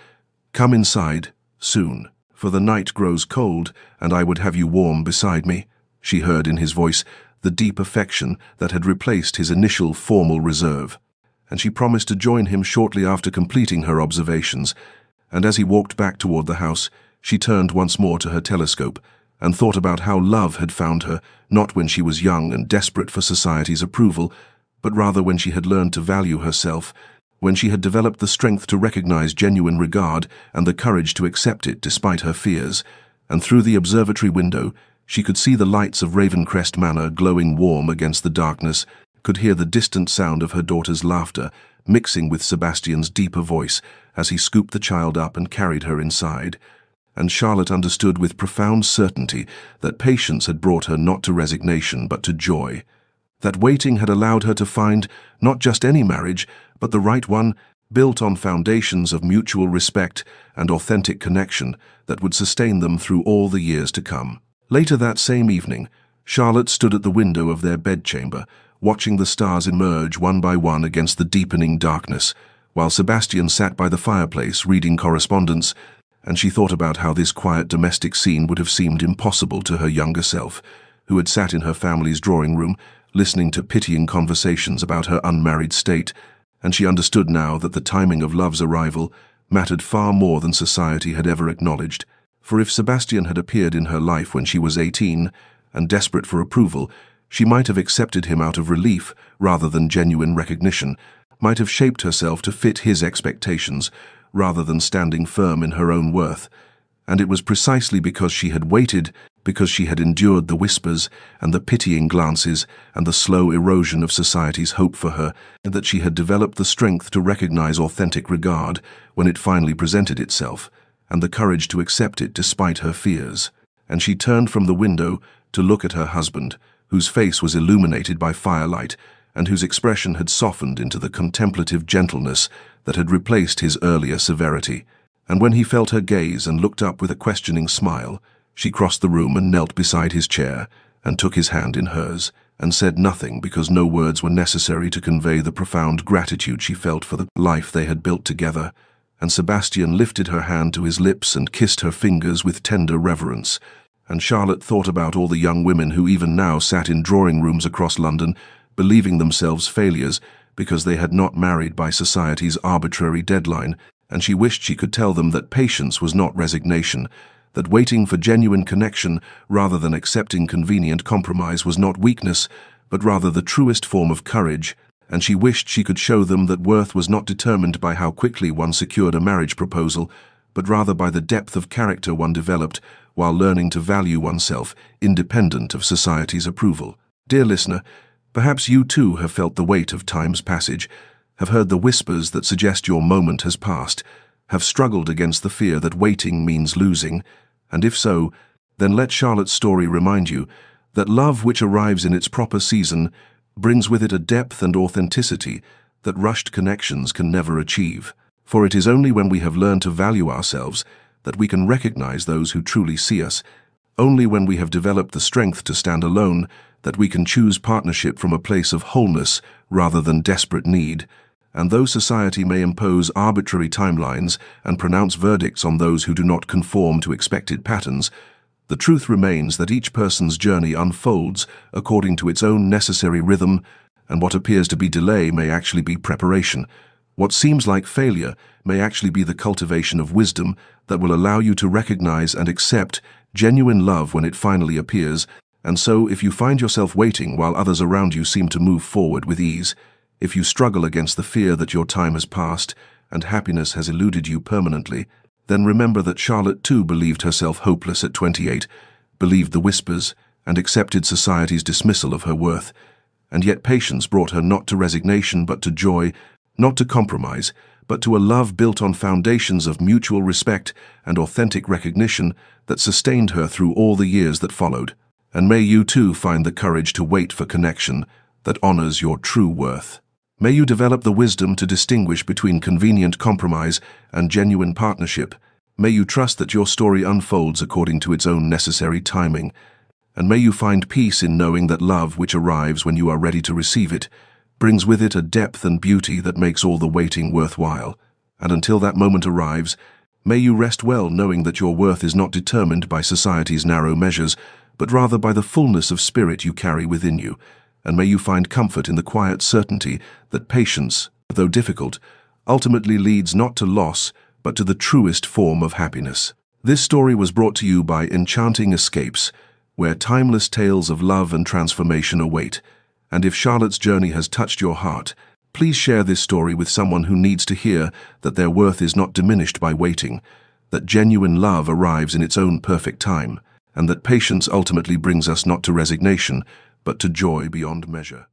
Speaker 1: "Come inside, soon, for the night grows cold, and I would have you warm beside me," she heard in his voice the deep affection that had replaced his initial formal reserve. And she promised to join him shortly after completing her observations. And as he walked back toward the house, she turned once more to her telescope and thought about how love had found her, not when she was young and desperate for society's approval, but rather when she had learned to value herself, when she had developed the strength to recognize genuine regard and the courage to accept it despite her fears. And through the observatory window, she could see the lights of Ravencrest Manor glowing warm against the darkness, could hear the distant sound of her daughter's laughter, mixing with Sebastian's deeper voice as he scooped the child up and carried her inside. And Charlotte understood with profound certainty that patience had brought her not to resignation but to joy. That waiting had allowed her to find not just any marriage, but the right one, built on foundations of mutual respect and authentic connection that would sustain them through all the years to come. Later that same evening, Charlotte stood at the window of their bedchamber, watching the stars emerge one by one against the deepening darkness, while Sebastian sat by the fireplace reading correspondence, and she thought about how this quiet domestic scene would have seemed impossible to her younger self, who had sat in her family's drawing room, listening to pitying conversations about her unmarried state, and she understood now that the timing of love's arrival mattered far more than society had ever acknowledged. For if Sebastian had appeared in her life when she was 18, and desperate for approval, she might have accepted him out of relief rather than genuine recognition, might have shaped herself to fit his expectations rather than standing firm in her own worth. And it was precisely because she had waited, because she had endured the whispers and the pitying glances and the slow erosion of society's hope for her, that she had developed the strength to recognize authentic regard when it finally presented itself, and the courage to accept it despite her fears. And she turned from the window to look at her husband, whose face was illuminated by firelight, and whose expression had softened into the contemplative gentleness that had replaced his earlier severity. And when he felt her gaze and looked up with a questioning smile, she crossed the room and knelt beside his chair, and took his hand in hers, and said nothing because no words were necessary to convey the profound gratitude she felt for the life they had built together. And Sebastian lifted her hand to his lips and kissed her fingers with tender reverence. And Charlotte thought about all the young women who even now sat in drawing rooms across London, believing themselves failures because they had not married by society's arbitrary deadline, and she wished she could tell them that patience was not resignation, that waiting for genuine connection rather than accepting convenient compromise was not weakness, but rather the truest form of courage, and she wished she could show them that worth was not determined by how quickly one secured a marriage proposal, but rather by the depth of character one developed while learning to value oneself independent of society's approval. Dear listener, perhaps you too have felt the weight of time's passage, have heard the whispers that suggest your moment has passed, have struggled against the fear that waiting means losing, and if so, then let Charlotte's story remind you that love which arrives in its proper season brings with it a depth and authenticity that rushed connections can never achieve. For it is only when we have learned to value ourselves that we can recognize those who truly see us, only when we have developed the strength to stand alone that we can choose partnership from a place of wholeness rather than desperate need. And though society may impose arbitrary timelines and pronounce verdicts on those who do not conform to expected patterns, the truth remains that each person's journey unfolds according to its own necessary rhythm, and what appears to be delay may actually be preparation. What seems like failure may actually be the cultivation of wisdom that will allow you to recognize and accept genuine love when it finally appears. And so, if you find yourself waiting while others around you seem to move forward with ease, if you struggle against the fear that your time has passed and happiness has eluded you permanently, then remember that Charlotte too believed herself hopeless at 28, believed the whispers, and accepted society's dismissal of her worth. And yet patience brought her not to resignation but to joy, not to compromise, but to a love built on foundations of mutual respect and authentic recognition that sustained her through all the years that followed. And may you too find the courage to wait for connection that honors your true worth. May you develop the wisdom to distinguish between convenient compromise and genuine partnership. May you trust that your story unfolds according to its own necessary timing. And may you find peace in knowing that love which arrives when you are ready to receive it brings with it a depth and beauty that makes all the waiting worthwhile. And until that moment arrives, may you rest well knowing that your worth is not determined by society's narrow measures, but rather by the fullness of spirit you carry within you. And may you find comfort in the quiet certainty that patience, though difficult, ultimately leads not to loss, but to the truest form of happiness. This story was brought to you by Enchanting Escapes, where timeless tales of love and transformation await. And if Charlotte's journey has touched your heart, please share this story with someone who needs to hear that their worth is not diminished by waiting, that genuine love arrives in its own perfect time, and that patience ultimately brings us not to resignation, but to joy beyond measure.